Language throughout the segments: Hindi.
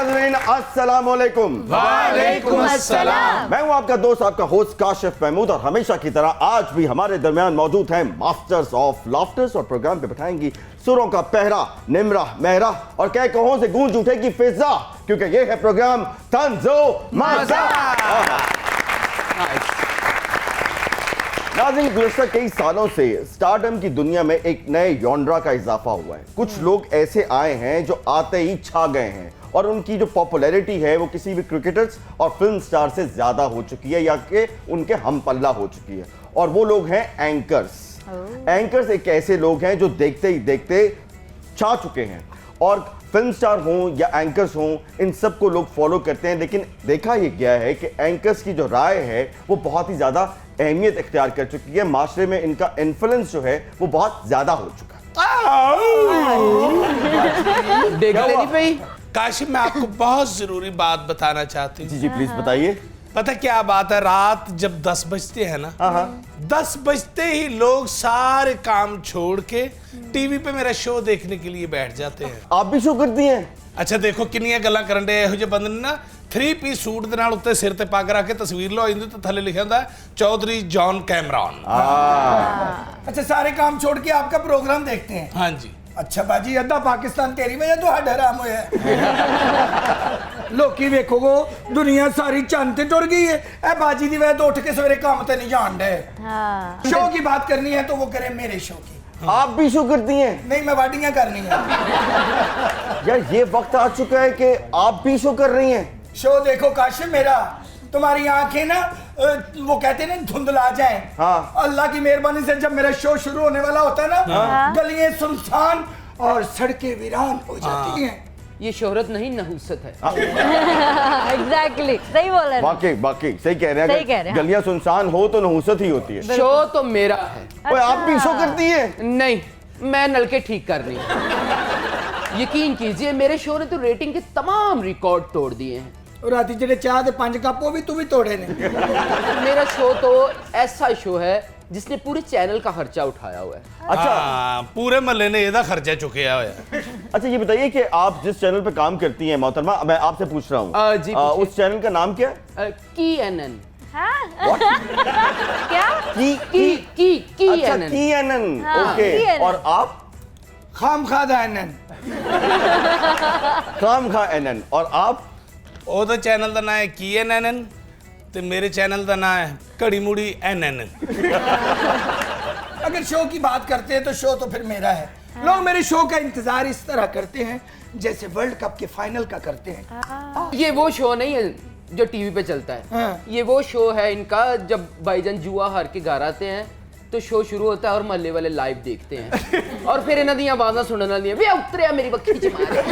नाज़रीन अस्सलाम वालेकुम। वालेकुम अस्सलाम। मैं हूं आपका दोस्त, आपका होस्ट काशिफ महमूद, और हमेशा की तरह आज भी हमारे दरमियान मौजूद हैं मास्टर्स ऑफ लाफ्टर्स, और प्रोग्राम पे बैठाएंगी सुरों का पहरा, निमरा महरा, और कह कहों से गूंज उठेगी फिजा, क्योंकि ये है प्रोग्राम तंज़ो मज़ा। नाज़रीन, गुज़श्ता कई सालों से स्टारडम की दुनिया में एक नए जॉनरा का इजाफा हुआ है। कुछ लोग ऐसे आए हैं जो आते ही छा गए हैं, और उनकी जो पॉपुलैरिटी है वो किसी भी क्रिकेटर्स और फिल्म स्टार से ज्यादा हो चुकी है, या कि उनके हम पल्ला हो चुकी है। और वो लोग हैं एंकर्स। एंकर्स एक ऐसे लोग हैं जो देखते ही देखते छा चुके हैं, और फिल्म स्टार हों या एंकर्स हों, इन सबको लोग फॉलो करते हैं। लेकिन देखा यह गया है कि एंकर्स की जो राय है वो बहुत ही ज़्यादा अहमियत इख्तियार कर चुकी है। माशरे में इनका इन्फ्लुएंस जो है वो बहुत ज़्यादा हो चुका है। देखा नहीं भाई काशिफ, मैं आपको बहुत जरूरी बात बताना चाहती हूँ। जी जी प्लीज बताइए। पता क्या बात है, रात जब 10 बजते हैं ना, 10 बजते ही लोग सारे काम छोड़ के टीवी पे मेरा शो देखने के लिए बैठ जाते हैं। आप भी शो करती हैं? अच्छा देखो किन्नियां गल्लां करन दे। ਇਹੋ ਜਿਹੇ ਬੰਦੇ ਨੇ ਨਾ 3 ਪੀਸ सूट ਦੇ ਨਾਲ ਉੱਤੇ ਸਿਰ ਤੇ ਪੱਗ ਰੱਖ ਕੇ ਤਸਵੀਰ ਲਓ ਜਾਂਦੀ ਤੇ ਥੱਲੇ ਲਿਖਿਆ ਹੁੰਦਾ चौधरी जॉन कैमरॉन। अच्छा, सारे काम छोड़ के आपका प्रोग्राम देखते हैं? हाँ जी। अच्छा बाजी, अद्धा पाकिस्तान तेरी वजह तो हड हराम होया है। लोकी वेखोगो दुनिया सारी चंद ते टुर गई है, ए बाजी दी वजह तो उठ के सवेरे काम ते नहीं जान दे। शो की बात करनी है तो वो करे मेरे शो की। आप भी शो करती हैं? नहीं, मैं वाडियां करनी है। यार ये वक्त आ चुका है कि आप भी शो कर रही हैं। शो देखो काशिफ मेरा, तुम्हारी आंखें ना वो कहते हैं ना धुंधला जाए। हाँ। अल्लाह की मेहरबानी से जब मेरा शो शुरू होने वाला होता है ना, गलियां सुनसान और सड़कें वीरान हो जाती हैं। ये शोहरत नहीं, नहुसत है। एग्जैक्टली सही बोल रहे हैं। वाकई वाकई सही कह रहे हैं। सही कह रहे हैं। गलियां सुनसान हो तो नहुसत ही होती है। शो तो मेरा है। ओए, आप भी शो करती हैं? नहीं, मैं नलके ठीक कर रही हूँ। यकीन कीजिए मेरे शो ने तो रेटिंग के तमाम रिकॉर्ड तोड़ दिए हैं। और राती जेडे चाह दे 5 कप वो भी तू भी तोड़े ने। मेरा शो तो ऐसा शो है जिसने पूरे चैनल का खर्चा उठाया हुआ है। अच्छा पूरे महल्ले ने ਇਹਦਾ खर्चा चुकया हुआ है। अच्छा, ये बताइए कि आप जिस चैनल पे काम करती हैं मोहतरमा, मैं आपसे पूछ रहा हूँ जी पूछिए। उस चैनल का नाम क्या है? CNN। क्या? अच्छा, TNN। ओके। TNN। और आप? खामखादा एनन। खामखा NN। और आप? ਉਹਦਾ ਚੈਨਲ ਦਾ ਨਾਮ ਹੈ KNN ਤੇ ਮੇਰੇ ਚੈਨਲ ਦਾ ਨਾਮ ਹੈ ਘੜੀ ਮੁੜੀ NN। अगर शो की बात करते हैं तो शो तो फिर मेरा है। लोग मेरे शो का इंतजार इस तरह करते हैं जैसे वर्ल्ड कप के फाइनल का करते हैं। ये वो शो नहीं है जो टीवी पे चलता है। हाँ। ये वो शो है इनका, जब भाईजान जुआ हार के घर आते हैं तो शो शुरू होता है और मोहल्ले वाले लाइव देखते हैं, और फिर इन्हों दी आवाज़ां सुनने वाली वे उतरिया मेरी बखी च मारे।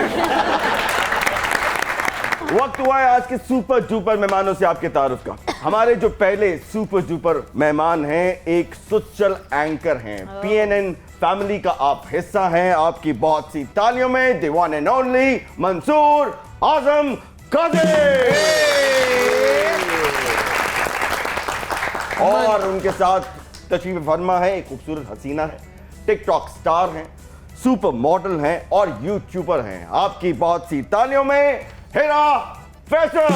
वक्त हुआ है आज के सुपर डुपर मेहमानों से आपके तारुफ का। हमारे जो पहले सुपर डुपर मेहमान हैं, एक सुचल एंकर हैं, PNN फैमिली का आप हिस्सा हैं। आपकी बहुत सी तालियों में the one and only Mansoor Azam Qadir. और उनके साथ तशरीफ फरमा है एक खूबसूरत हसीना है, टिकटॉक स्टार हैं, सुपर मॉडल हैं और यूट्यूबर हैं। आपकी बहुत सी तालियों में हिरा फैसल।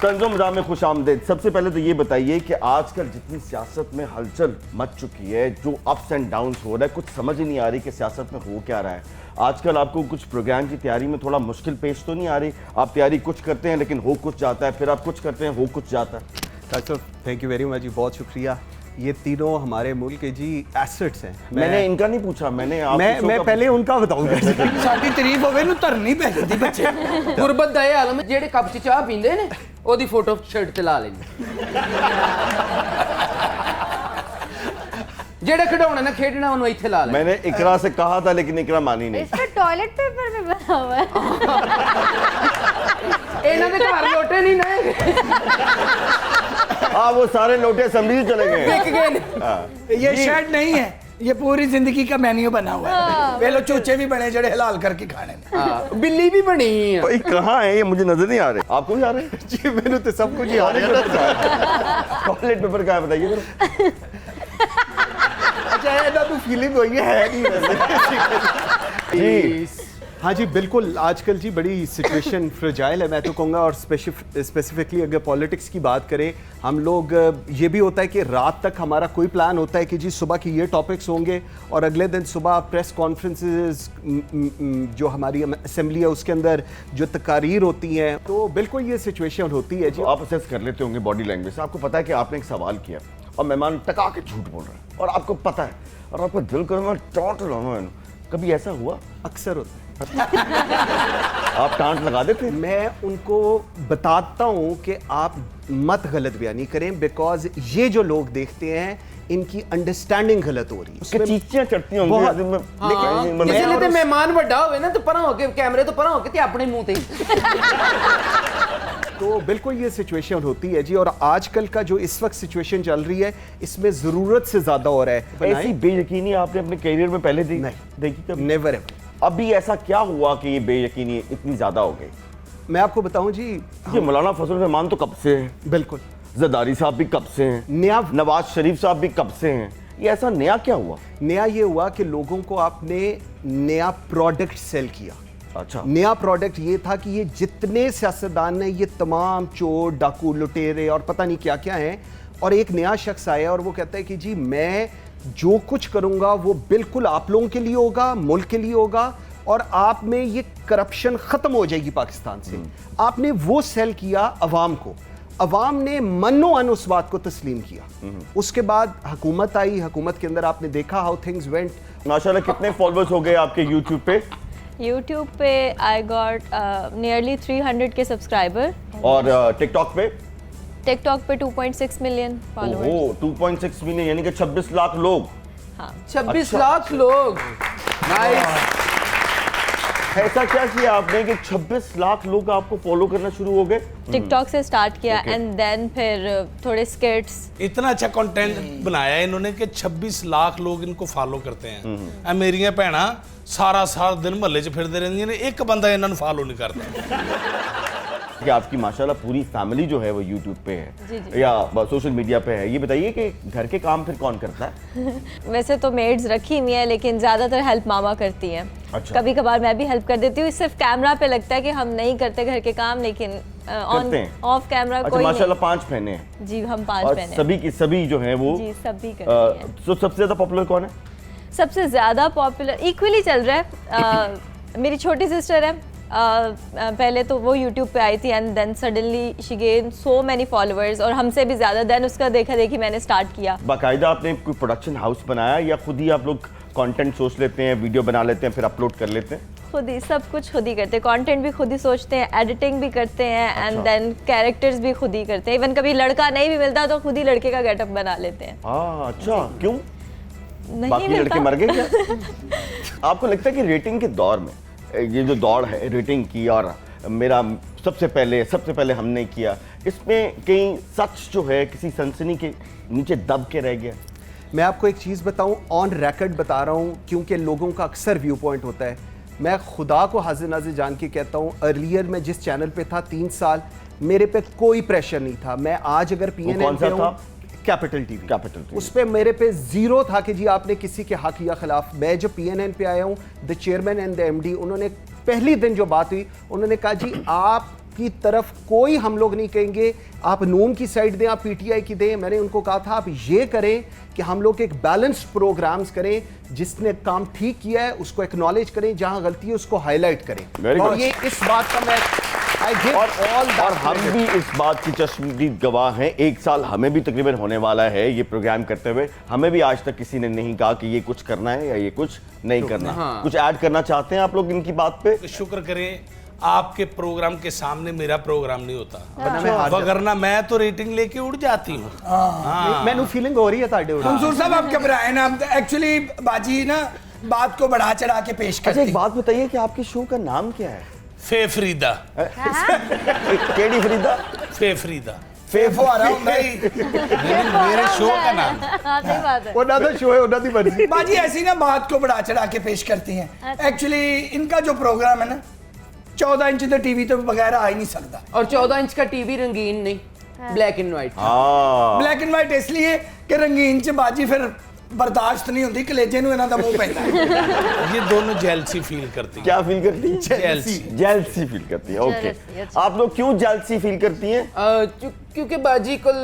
तंज़ो मज़ा में खुश आमदेद। सबसे पहले तो ये बताइए कि आजकल जितनी सियासत में हलचल मच चुकी है, जो अप्स एंड डाउन्स हो रहा है, कुछ समझ ही नहीं आ रही कि सियासत में हो क्या रहा है। आजकल आपको कुछ प्रोग्राम की तैयारी में थोड़ा मुश्किल पेश तो नहीं आ रही? आप तैयारी कुछ करते हैं लेकिन हो कुछ जाता है, फिर आप कुछ करते हैं हो कुछ जाता है। Kashif, thank you very much ji, बहुत शुक्रिया। ये तीनों हमारे मुल्क के जी एसेट्स हैं। मैंने इनका नहीं पूछा, मैंने मैं पहले उनका बताऊंगा। साडी तारीफ होवे नु धरनी पै जांदी बच्चे। गुरबत दा आलम जेड़े कप च चाह पींदे ने ओदी फोटो शर्ट ते ला लेंदे। जेड़े खिडौने ने खेडना उन्हें इत्थे ला ले। मैंने इकरा से कहा था लेकिन इकरा मानी नहीं। इस पे टॉयलेट पेपर भी बना हुआ है। इन्हां दे घर लोटे नहीं ना। हाँ, वो सारे लोटे असेंबली चले गए। बिक गए। ये शर्ट नहीं है, ये पूरी जिंदगी का मेन्यू बना हुआ है। वे लो चूचे भी बने जड़े हलाल करके खाने में। बिल्ली भी बनी है। भाई कहाँ है ये, मुझे नजर नहीं आ रहे। आपको भी आ रहे हैं? जी मैंने तो सब कुछ ही आ रहा है। टॉयलेट पेपर का है बताइए जरा। अच्छा है ना, तो फीलिंग हुई है नहीं वैसे। जी हाँ जी बिल्कुल, आजकल जी बड़ी सिचुएशन फ्रेजाइल है मैं तो कहूँगा, और स्पेसिफिकली अगर पॉलिटिक्स की बात करें, हम लोग ये भी होता है कि रात तक हमारा कोई प्लान होता है कि जी सुबह की ये टॉपिक्स होंगे और अगले दिन सुबह प्रेस कॉन्फ्रेंसेस जो हमारी असेंबली है उसके अंदर जो तकारीर होती हैं, तो बिल्कुल ये सिचुएशन होती है जी। तो आप असेस कर लेते होंगे बॉडी लैंग्वेज से, आपको पता है कि आपने एक सवाल किया और मेहमान टका के झूठ बोल रहा है और आपको पता है और आपका दिल कर मैं टांट लगाऊं। कभी ऐसा हुआ? अक्सर होता है। आप टांट लगा देते? मैं उनको बताता हूँ कि आप मत गलत बयानी करें, बिकॉज ये जो लोग देखते हैं इनकी अंडरस्टैंडिंग गलत हो रही है। उसके चीचियां चढ़ती होंगी। बहुत। लेकिन इसलिए तो मेहमान बड़ा होवे ना तो परा होके कैमरे तो परा होके ते अपने मुंह ते तो बिल्कुल ये सिचुएशन होती है जी। और आजकल का जो इस वक्त सिचुएशन चल रही है इसमें जरूरत से ज्यादा हो रहा है। ऐसी बेयकीनी आपने अपने करियर में पहले देखी कभी? Never ever. अभी ऐसा क्या हुआ कि ये बेयकीनी इतनी ज्यादा हो गई? मैं आपको बताऊं जी, ये मौलाना फजल रहमान तो कब से है, बिल्कुल जरदारी साहब भी कब से हैं, नया नवाज शरीफ साहब भी कब से हैं, ये ऐसा नया क्या हुआ? नया ये हुआ कि लोगों को आपने नया प्रोडक्ट सेल किया। अच्छा, नया प्रोडक्ट ये था कि ये जितने सियासतदान हैं ये तमाम चोर डाकू लुटेरे और पता नहीं क्या क्या हैं, और एक नया शख्स आया और वो कहता है कि जी मैं जो कुछ करूंगा वो बिल्कुल आप लोगों के लिए होगा, मुल्क के लिए होगा, और आप में ये करप्शन खत्म हो जाएगी पाकिस्तान से। आपने वो सेल किया अवाम को, अवाम ने मनो अन उस बात को तस्लीम किया। उसके बाद हुकूमत आई, हुकूमत के अंदर आपने देखा हाउ थिंग्स वेंट। माशाल्लाह कितने फॉलोअर्स हो गए आपके यूट्यूब पे? यूट्यूब पे आई गॉट नियरली 300 के सब्सक्राइबर, और टिकटॉक पे? टिकटॉक पे 2.6 मिलियन फॉलोअर्स। ओहो, 2.6 मिलियन, यानी कि 26 लाख लोग। हाँ 26 लाख लोग। नाइस। ऐसा क्या किया आपने कि 26 लाख लोग आपको फॉलो करना शुरू हो गए? टिकटॉक से स्टार्ट किया Okay. एंड देन फिर थोड़े स्किट्स। इतना अच्छा कंटेंट बनाया है इन्होंने कि 26 लाख लोग इनको फॉलो करते हैं। ए मेरियां भैणा सारा दिन महल्ले च फिरदे रहंदियां ने, एक बंदा इन्हां नूं फॉलो नहीं करता। कि आपकी माशाल्लाह पूरी फैमिली जो है वो यूट्यूब पे जी, है जी। या सोशल मीडिया पे है। ये बताइए कि घर के काम फिर कौन करता है? वैसे तो मेड्स रखी हुई हैं लेकिन ज़्यादातर हेल्प मामा करती हैं। अच्छा। कभी कभार मैं भी हेल्प कर देती हूँ। सिर्फ कैमरा पे लगता है कि हम नहीं करते घर के काम, लेकिन ऑन करते हैं? ऑफ कैमरा अच्छा, कोई माशाल्लाह नहीं। 5 बहनें हैं जी हम 5 और बहनें हैं। सभी की सभी जो है वो जी सभी करती हैं। तो सबसे ज्यादा पॉपुलर कौन है? सबसे ज़्यादा पॉपुलर इक्वली चल रहा है। मेरी छोटी सिस्टर है। पहले तो वो यूट्यूब पे आई थी and then suddenly she gain so many followers, और हमसे भी ज़्यादा। देन उसका देखा देखी मैंने स्टार्ट किया। बाकायदा आपने कोई प्रोडक्शन हाउस बनाया या खुद ही आप लोग कंटेंट सोच लेते हैं, वीडियो बना लेते हैं, फिर अपलोड कर लेते हैं? खुद ही सब कुछ खुद ही करते हैं। कंटेंट भी खुद ही सोचते हैं, एडिटिंग भी करते हैं एंड देन कैरेक्टर्स भी खुद ही करते हैं। इवन कभी लड़का नहीं भी मिलता तो खुद ही लड़के का गेटअप बना लेते हैं। अच्छा, क्यों? नहीं बाकी लड़के मिलता मर गए क्या? आपको लगता है कि रेटिंग के दौर में ये जो दौड़ है रेटिंग की, और मेरा सबसे पहले हमने किया, इसमें कहीं सच जो है किसी सनसनी के नीचे दब के रह गया? मैं आपको एक चीज़ बताऊं, ऑन रिकॉर्ड बता रहा हूं, क्योंकि लोगों का अक्सर व्यू पॉइंट होता है। मैं खुदा को हाजिर नाजिर जान के कहता हूं, अर्लियर में जिस चैनल पे था 3 साल मेरे पे कोई प्रेशर नहीं था। मैं आज अगर PNN कौन सा पे हूं, था? Capital TV. Capital TV. उस पे मेरे पे जीरो था कि जी आपने किसी के हक या खिलाफ। मैं जो PNN पे आया हूँ, the chairman and the MD, उन्होंने पहली दिन जो बात हुई उन्होंने कहा जी आपकी तरफ कोई हम लोग नहीं कहेंगे, आप नूम की साइड दें, आप PTI की दें। मैंने उनको कहा था आप ये करें कि हम लोग एक बैलेंस्ड प्रोग्राम्स करें, जिसने काम ठीक किया है उसको एक्नॉलेज करें, जहां गलती है उसको हाईलाइट करें। Very और good. ये इस बात का मैं और हम भी इस बात की चश्मदीद गवाह हैं। 1 साल हमें भी तकरीबन होने वाला है ये प्रोग्राम करते हुए। हमें भी आज तक किसी ने नहीं कहा कि ये कुछ करना है या ये कुछ नहीं करना। हाँ। कुछ ऐड करना चाहते हैं आप लोग इनकी बात पे? शुक्र करें आपके प्रोग्राम के सामने मेरा प्रोग्राम नहीं होता, वरना मैं हार वगरना मैं तो रेटिंग लेके उड़ जाती हूँ। जाता। मैंने फीलिंग हो रही है ताड़े उड़ा। मंसूर साहब आप घबराए ना, एक्चुअली बाजी ना बात को बढ़ा चढ़ा के पेश अच्छा, करती एक बात बताइए कि आपके शो का नाम क्या है? फरीदा। केडी फरीदा? फरीदा फेफो आ रहा हूं भाई। मेरे शो का नाम। हाँ सही बात है। ਉਹਨਾਂ ਦਾ ਸ਼ੋਅ ਹੈ ਉਹਨਾਂ ਦੀ ਮਰਜ਼ੀ। बाजी ऐसी ना बात को बढ़ा चढ़ा के पेश करती हैं। एक्चुअली इनका जो प्रोग्राम है ना 14 इंच का टीवी तो बगैर आ ही नहीं सकता। और 14 इंच का टीवी रंगीन नहीं, ब्लैक एंड व्हाइट। हाँ, ब्लैक एंड व्हाइट इसलिए कि रंगीन च बाजी फिर ਬਰਦਾਸ਼ਤ ਨਹੀਂ ਹੁੰਦੀ ਕਲੇਜੇ ਨੂੰ ਇਹਨਾਂ ਦਾ ਮੂੰਹ ਪੈਂਦਾ ये दोनों जेलसी फील करती हैं। क्या फील करती है? जेलसी। जेलसी फील करती है। ओके, Jealousy, अच्छा। आप लोग क्यों जेलसी फील करती हैं? क्योंकि बाजी कुल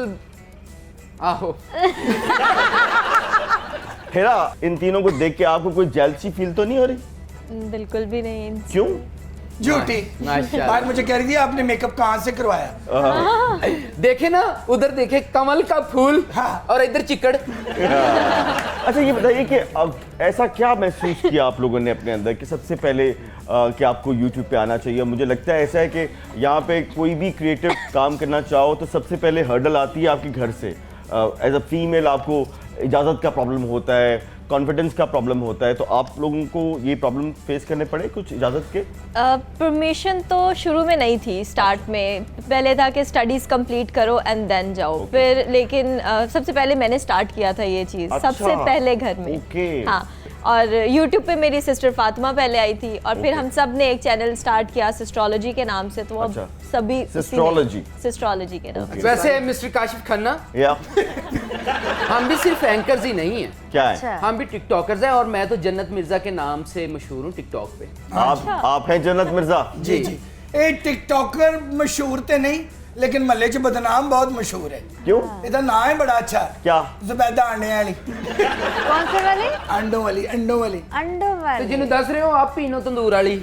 आहो हेरा, इन तीनों को देख के आपको कोई जेलसी फील तो नहीं हो रही? बिल्कुल भी नहीं। क्यों? झूठी माशाल्लाह। बाद मुझे कह रही थी आपने मेकअप कहाँ से करवाया देखे ना, उधर देखे कमल का फूल हाँ। और इधर चिकड़। अच्छा ये बताइए कि अब ऐसा क्या महसूस किया आप लोगों ने अपने अंदर कि सबसे पहले कि आपको YouTube पे आना चाहिए? मुझे लगता है ऐसा है कि यहाँ पे कोई भी क्रिएटिव काम करना चाहो तो सबसे पहले हर्डल आती है आपके घर से। एज अ फीमेल आपको इजाज़त का प्रॉब्लम होता है, कॉन्फिडेंस का प्रॉब्लम होता है, तो आप लोगों को ये प्रॉब्लम फेस करने पड़े कुछ इजाज़त के? परमिशन तो शुरू में नहीं थी। स्टार्ट में पहले था कि स्टडीज़ कंप्लीट करो एंड देन जाओ। फिर लेकिन सबसे पहले मैंने स्टार्ट किया था ये चीज़। अच्छा। सबसे पहले घर में। ओके। हाँ, और YouTube पे मेरी सिस्टर फातिमा पहले आई थी और फिर हम सब ने एक चैनल स्टार्ट किया सिस्ट्रोलॉजी के नाम से। तो अब अच्छा। सभी सिस्ट्रोलॉजी के नाम से। वैसे मिस्टर काशिफ खन्ना, या हम भी सिर्फ एंकर्स ही नहीं हैं, क्या है? अच्छा। हम भी टिकटॉकर्स हैं। और मैं तो जन्नत मिर्जा के नाम से मशहूर हूँ टिकटॉक पे। आप हैं जन्नत मिर्जा? जी जी ये टिकटॉकर मशहूर ते नहीं लेकिन महल्ले च बदनाम बहुत मशहूर है। क्यों? ਇਹਦਾ ਨਾਂ ਹੀ ਬੜਾ ਅੱਛਾ क्या? ਜ਼ਬੈਦਾ ਆਂਡੇ ਵਾਲੀ कौन से वाली? ਅੰਡੋ ਵਾਲੀ अंडों तो वाली। जिन्हें दस रहे हो आप पीनो तंदूर वाली।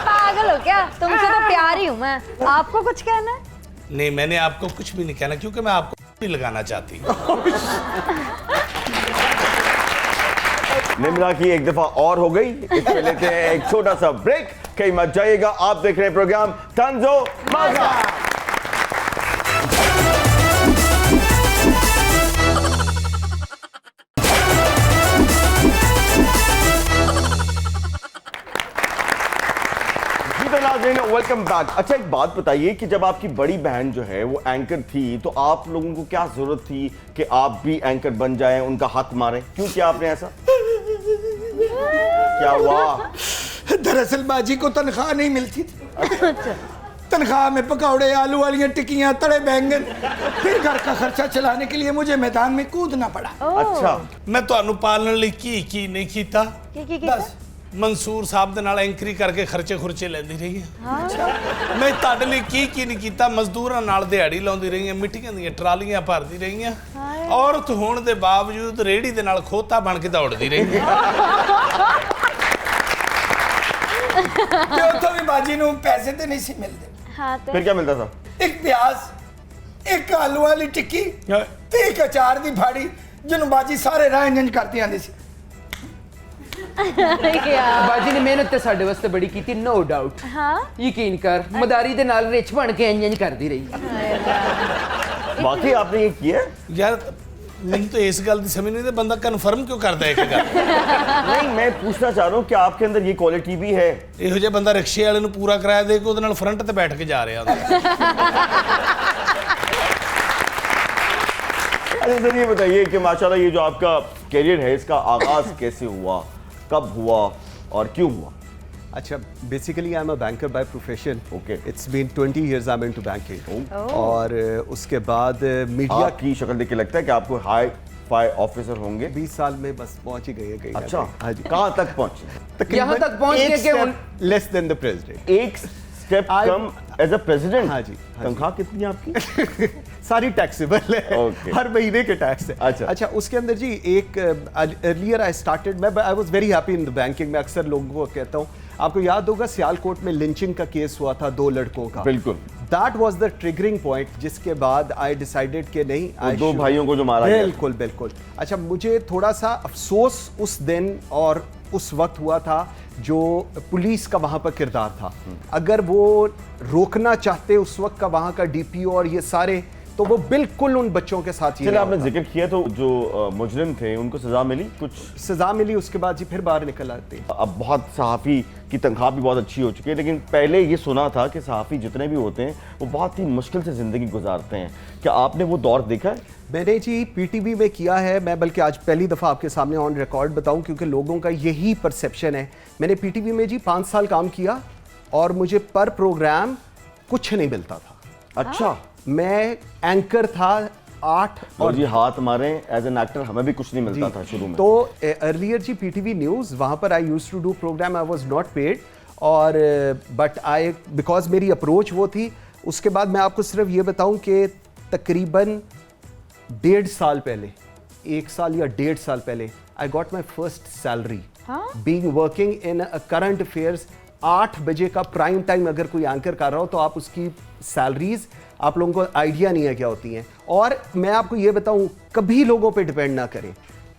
पागल हो क्या? तुमसे तो प्यार ही हूँ मैं। आपको कुछ कहना है? नहीं, मैंने आपको कुछ भी नहीं कहना क्योंकि मैं आपको नहीं लगाना चाहती। निम्रा की एक दफा और हो गई। इसमें लेते हैं एक छोटा सा ब्रेक। कहीं मत जाइएगा, आप देख रहे हैं program Tanzo Mizah. Welcome back. अच्छा एक बात बताइए कि जब आपकी बड़ी बहन जो है वो एंकर थी तो आप लोगों को क्या जरूरत थी कि आप भी एंकर बन जाएं, उनका हक मारें? क्यों किया आपने ऐसा? क्या हुआ? दरअसल बाजी को तनख्वाह नहीं मिलती थी। तनख्वाह में पकौड़े, आलू वाली टिक्कियां, तड़े बैंगन, फिर घर का खर्चा चलाने के लिए मुझे मैदान में कूदना पड़ा। अच्छा, मैं ਤੁਹਾਨੂੰ ਪਾਲਣ ਲਈ ਕੀ ਨਹੀਂ ਕੀਤਾ। बस ਮਨਸੂਰ ਸਾਹਿਬ ਦੇ ਨਾਲ ਐਂਕਰੀ ਕਰਕੇ ਖਰਚੇ ਖੁਰਚੇ ਲੈਂਦੀ ਰਹੀ ਹਾਂ। ਮੈਂ ਤੁਹਾਡੇ ਲਈ ਕੀ ਨਹੀਂ ਕੀਤਾ। ਮਜ਼ਦੂਰਾਂ ਨਾਲ ਦਿਹਾੜੀ ਲਾਉਂਦੀ ਰਹੀ ਹਾਂ, ਮਿੱਟੀਆਂ ਦੀਆਂ ਟਰਾਲੀਆਂ ਭਰਦੀ ਰਹੀ ਹਾਂ। ਔਰਤ ਹੋਣ ਦੇ ਬਾਵਜੂਦ ਰੇੜੀ ਦੇ ਨਾਲ ਖੋਤਾ ਬਣ ਕੇ ਦੌੜਦੀ ਰਹੀ ਹਾਂ। ਤੇ ਉੱਥੋਂ ਵੀ ਬਾਜੀ ਨੂੰ ਪੈਸੇ ਤੇ ਨਹੀਂ ਸੀ ਮਿਲਦੇ। हाँ तो फिर क्या मिलता था? ਇੱਕ ਪਿਆਜ਼, ਇੱਕ ਆਲੂ ਵਾਲੀ ਟਿੱਕੀ ਤੇ ਇੱਕ ਅਚਾਰ ਦੀ ਫਾੜੀ ਜਿਹਨੂੰ ਬਾਜੀ ਸਾਰੇ ਰਾਹ ਇੰਜ ਕਰਦੀ ਆਂਦੀ ਸੀ। ਬਾਜੀ ਨੇ ਮਿਹਨਤ ਤੇ ਸਾਡੇ ਵਾਸਤੇ ਬੜੀ ਕੀਤੀ, ਨੋ ਡਾਊਟ। हाँ ਯਕੀਨ ਕਰ, ਮਦਾਰੀ ਦੇ ਨਾਲ ਰਿਚ ਬਣ ਕੇ ਇੰਜ ਕਰਦੀ ਰਹੀ। वाकई आपने ये किया है? ਯਾਰ ਮੈਨੂੰ ਤਾਂ ਇਸ ਗੱਲ ਦੀ ਸਮਝ ਨਹੀਂ ਆਉਂਦੀ ਬੰਦਾ ਕਨਫਰਮ ਕਿਉਂ ਕਰਦਾ ਇੱਕ ਗੱਲ। नहीं, मैं पूछना चाह रहा हूँ कि आपके अंदर ये क्वालिटी भी है? ਇਹੋ ਜਿਹਾ ਬੰਦਾ ਰਿਕਸ਼ੇ ਵਾਲੇ ਨੂੰ ਪੂਰਾ ਕਿਰਾਇਆ ਦੇ ਕੇ ਉਹਦੇ ਨਾਲ ਫਰੰਟ ਤੇ ਬੈਠ ਕੇ ਜਾ ਰਿਹਾ ਹੁੰਦਾ। अच्छा सर ये बताइए कि माशाल्लाह ये जो आपका करियर है इसका आगाज कैसे हुआ, कब हुआ और क्यों हुआ? अच्छा, basically I am a banker by profession. Okay. It's been 20 years I am into banking. और उसके बाद मीडिया आपकी शक्ल देख के लगता है कि आपको हाई फाई ऑफिसर होंगे। 20 साल में बस पहुंच ही गई है कहीं ना अच्छा, कहीं। हाँ जी। कहाँ तक पहुंचे? यहाँ तक पहुंच गए कि उन- लेस देन द प्रेसिडेंट। एक step I- come as a president. हाँ जी, हाँ जी। तनख्वाह कितनी है आपकी? सारी टैक्सेबल है। Okay. हर महीने के टैक्स है। अच्छा। उसके अंदर जी एक earlier I started, I was very happy in the banking. मैं अक्सर लोगों को कहता हूँ, आपको याद होगा सियालकोट में लिंचिंग का केस हुआ था 2 लड़कों का। बिल्कुल। That was the triggering point, जिसके बाद आई डिसाइडेड कि नहीं, वो I 2 should- भाइयों को जो मारा गया। बिल्कुल बिल्कुल। अच्छा, मुझे थोड़ा सा अफसोस उस दिन और उस वक्त हुआ था जो पुलिस का वहां पर किरदार था। अगर वो रोकना चाहते उस वक्त का वहां का डीपीओ और ये सारे, तो वो बिल्कुल उन बच्चों के साथ ही चलिए, रहा आपने होता। जिक्र किया तो जो मुजरिम थे उनको सजा मिली कुछ? सजा मिली, उसके बाद जी फिर बाहर निकल आते हैं। अब बहुत सहाफ़ी की तनख्वाह भी बहुत अच्छी हो चुकी है, लेकिन पहले ये सुना था कि सहाफ़ी जितने भी होते हैं वो बहुत ही मुश्किल से ज़िंदगी गुजारते हैं। क्या आपने वो दौर देखा है? मैंने जी पीटीवी में किया है। मैं बल्कि आज पहली दफ़ा आपके सामने ऑन रिकॉर्ड बताऊं, क्योंकि लोगों का यही परसेप्शन है। मैंने पीटीवी में जी 5 साल काम किया और मुझे पर प्रोग्राम कुछ नहीं मिलता था। अच्छा। मैं एंकर था 8 और जी हाथ मारे एज एन एक्टर, हमें भी कुछ नहीं मिलता था शुरू में। तो अर्लियर जी पीटीवी न्यूज़, वहाँ पर I used to do program, I was not paid, और बट आई बिकॉज मेरी अप्रोच वो थी। उसके बाद मैं आपको सिर्फ ये बताऊं कि तकरीबन 1.5 साल पहले, 1 साल या 1.5 साल पहले, I got my first salary being working in current affairs. 8 बजे का प्राइम टाइम अगर कोई एंकर कर रहा हो तो आप उसकी सैलरीज, आप लोगों को आइडिया नहीं है क्या होती हैं। और मैं आपको ये बताऊं, कभी लोगों पे डिपेंड ना करें,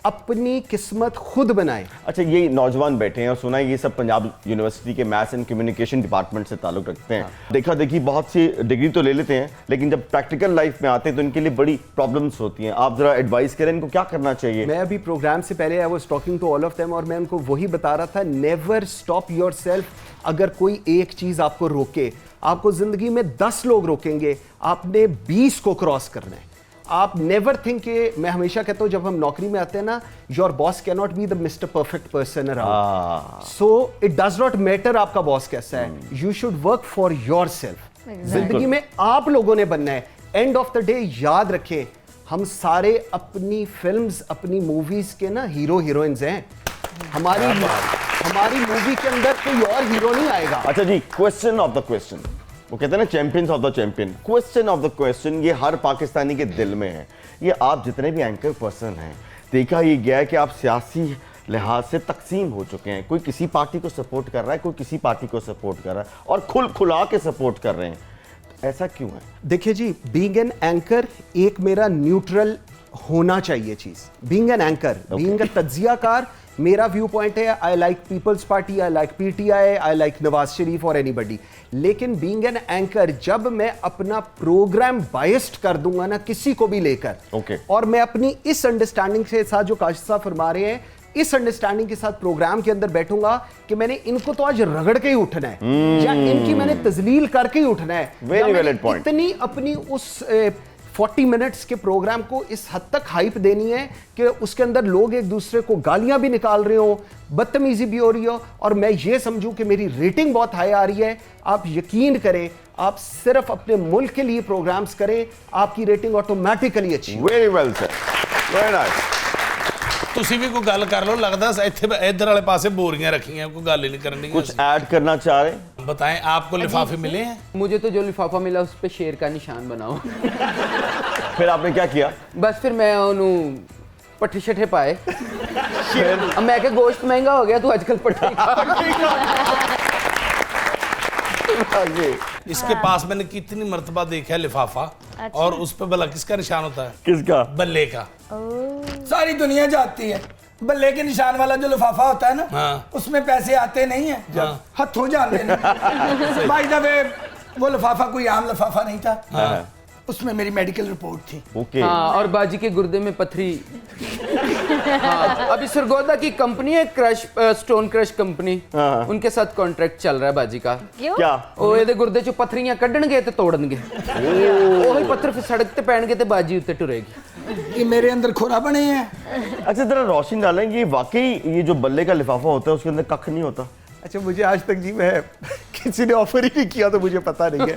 अपनी किस्मत खुद बनाएं। अच्छा, ये नौजवान बैठे हैं और सुना है ये सब पंजाब यूनिवर्सिटी के मैथ्स एंड कम्युनिकेशन डिपार्टमेंट से ताल्लुक रखते हैं। देखा देखी बहुत सी डिग्री तो ले लेते हैं, लेकिन जब प्रैक्टिकल लाइफ में आते हैं तो इनके लिए बड़ी प्रॉब्लम्स होती हैं। आप जरा एडवाइस करें इनको क्या करना चाहिए। मैं अभी प्रोग्राम से पहले I was talking to all of them, और मैं उनको वही बता रहा था, नेवर स्टॉप योरसेल्फ। अगर कोई एक चीज आपको रोके, आपको जिंदगी में 10 लोग रोकेंगे, आपने 20 को क्रॉस करना है। आप नेवर थिंक कि, मैं हमेशा कहता हूं जब हम नौकरी में आते हैं ना, your boss can not be the mister perfect person around, so it does not matter आपका बॉस कैसा है, you should work for yourself. जिंदगी में आप लोगों ने बनना है। एंड ऑफ द डे याद रखें, हम सारे अपनी फिल्म्स, अपनी मूवीज के ना हीरो हीरोइंस हैं। हमारी मूवी के अंदर कोई और हीरो नहीं आएगा। अच्छा जी, क्वेश्चन ऑफ द क्वेश्चन, वो कहते हैं ना champions of the champion, question of the question ये हर पाकिस्तानी के दिल में है। ये आप जितने भी एंकर पर्सन हैं, देखा ये गया है कि आप सियासी लिहाज से तकसीम हो चुके हैं। कोई किसी पार्टी को सपोर्ट कर रहा है, कोई किसी पार्टी को सपोर्ट कर रहा है, और खुला के सपोर्ट कर रहे हैं। ऐसा क्यों है? देखिए जी, बीइंग एन एंकर एक मेरा न्यूट्रल होना चाहिए चीज। Being an anchor, being a तज्जियाकार, मेरा व्यू पॉइंट है, I like Peoples Party, I like PTI, I like Nawaz Sharif और एनीबडी। लेकिन बीइंग एन एंकर, जब मैं अपना प्रोग्राम बायस्ड कर दूंगा ना किसी को भी लेकर, और मैं अपनी इस अंडरस्टैंडिंग के साथ, जो काशिफ साहब फरमा रहे हैं, इस अंडरस्टैंडिंग के साथ प्रोग्राम के अंदर बैठूंगा कि मैंने इनको तो आज रगड़ के ही उठना है, या इनकी मैंने तजलील करके ही उठना है, वेरी वैलिड पॉइंट। इतनी अपनी उस 40 मिनट्स के प्रोग्राम को इस हद तक हाइप देनी है कि उसके अंदर लोग एक दूसरे को गालियां भी निकाल रहे हो, बदतमीजी भी हो रही हो, और मैं ये समझूं कि मेरी रेटिंग बहुत हाई आ रही है। आप यकीन करें, आप सिर्फ अपने मुल्क के लिए प्रोग्राम्स करें, आपकी रेटिंग ऑटोमेटिकली अच्छी। Very well sir, very nice. ਤੁਸੀਂ भी कोई गल कर लो, लगता है इधर वाले पासे बोरियां रखी हैं, कोई गल ही नहीं करनी। कुछ ऐड करना चाह रहे हैं? बताएं, आपको लिफाफे मिले हैं? मुझे तो जो लिफाफा मिला उस पे शेर का निशान बनाओ। फिर आपने क्या किया? बस फिर मैं उन्होंने पट्ठे शट्ठे पाए। अब मैं क्या, गोश्त महंगा हो गया, तू आजकल पट्ठे इसके पास मैंने कितनी मर्तबा देखा है लिफाफा, और उस पे भला किसका निशान होता है? किसका? बल्ले का। सारी दुनिया जाती है, बल्ले के निशान वाला जो लिफाफा होता है ना, हाँ। उसमें पैसे आते नहीं है, हथों जाते नहीं। बाय द वे, वो लिफाफा कोई आम लिफाफा नहीं था, हाँ। उसमें मेरी मेडिकल रिपोर्ट थी। ओके। हाँ, और बाजी के गुर्दे में पथरी। हाँ, अभी सरगोदा की कंपनी है, क्रश स्टोन क्रश कंपनी, उनके साथ कॉन्ट्रैक्ट चल रहा है बाजी का। क्यों? क्या? ਉਹ ਇਹਦੇ ਗੁਰਦੇ ਚੋਂ ਪੱਥਰੀਆਂ ਕੱਢਣਗੇ ਤੇ ਤੋੜਨਗੇ, ਉਹੀ ਪੱਥਰ ਫਿਰ ਸੜਕ ਤੇ ਪੈਣਗੇ ਤੇ ਬਾਜੀ ਉੱਤੇ ਟੁਰੇਗੀ। ये मेरे अंदर खोरा बने हैं। अच्छा, जरा रोशनी डालेंगे, ये वाकई ये जो बल्ले का लिफाफा होता है उसके अंदर कख नहीं होता? अच्छा, मुझे आज तक जी, मैं किसी ने ऑफर ही नहीं किया तो मुझे पता नहीं है।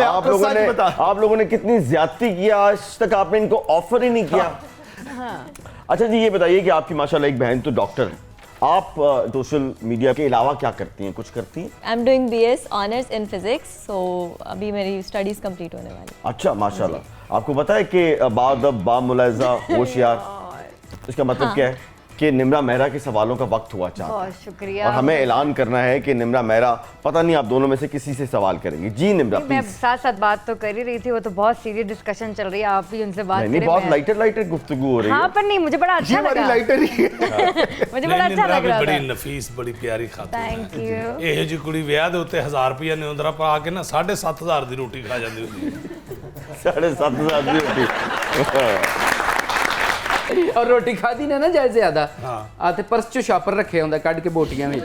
आप लोगों ने कितनी ज्यादती किया, आज तक आपने इनको ऑफर ही नहीं किया। अच्छा जी, ये बताइए कि आपकी माशाल्लाह एक बहन तो डॉक्टर है, आप सोशल मीडिया के अलावा क्या करती हैं? कुछ करती हैं? I am doing BS honours in physics, so अभी मेरी स्टडीज कंप्लीट होने वाली। अच्छा, माशाल्लाह। आपको पता है कि बादब बामुलाजा होशियार, इसका मतलब क्या है? कि निम्रा मेहरा के सवालों का वक्त हुआ चाहता है। बहुत शुक्रिया। और हमें ऐलान करना है कि निम्रा मेहरा, पता नहीं आप दोनों में से किसी से सवाल करेंगी। जी निम्रा, मैं प्लीज। साथ साथ बात तो कर ही रही थी, वो तो बहुत सीरियस डिस्कशन चल रही है, आप भी उनसे बात नहीं, करें। बहुत लाइटर गुफ्तगू हो रही है। हाँ, पर नहीं, मुझे बड़ा अच्छा लगा। लाइटर ही है। मुझे बड़ा अच्छा लग रहा बड़ी था। नफीस, बड़ी प्यारी खातून। Thank you. ਇਹ ਜੀ ਕੁੜੀ ਵਿਆਹ ਦੇ ਉੱਤੇ 1000 ਰੁਪਏ ਨਿਉਂਦਰਾ ਪਾ ਕੇ ਨਾ 7,500 ਦੀ ਰੋਟੀ ਖਾ ਜਾਂਦੀ ਹੁੰਦੀ ਹੈ। 7,500 की रोटी। और रोटी खाधी ना जाए ज्यादा, हाँ। आते पर्स चो शापर रखे होंगे कट के बोटियां में,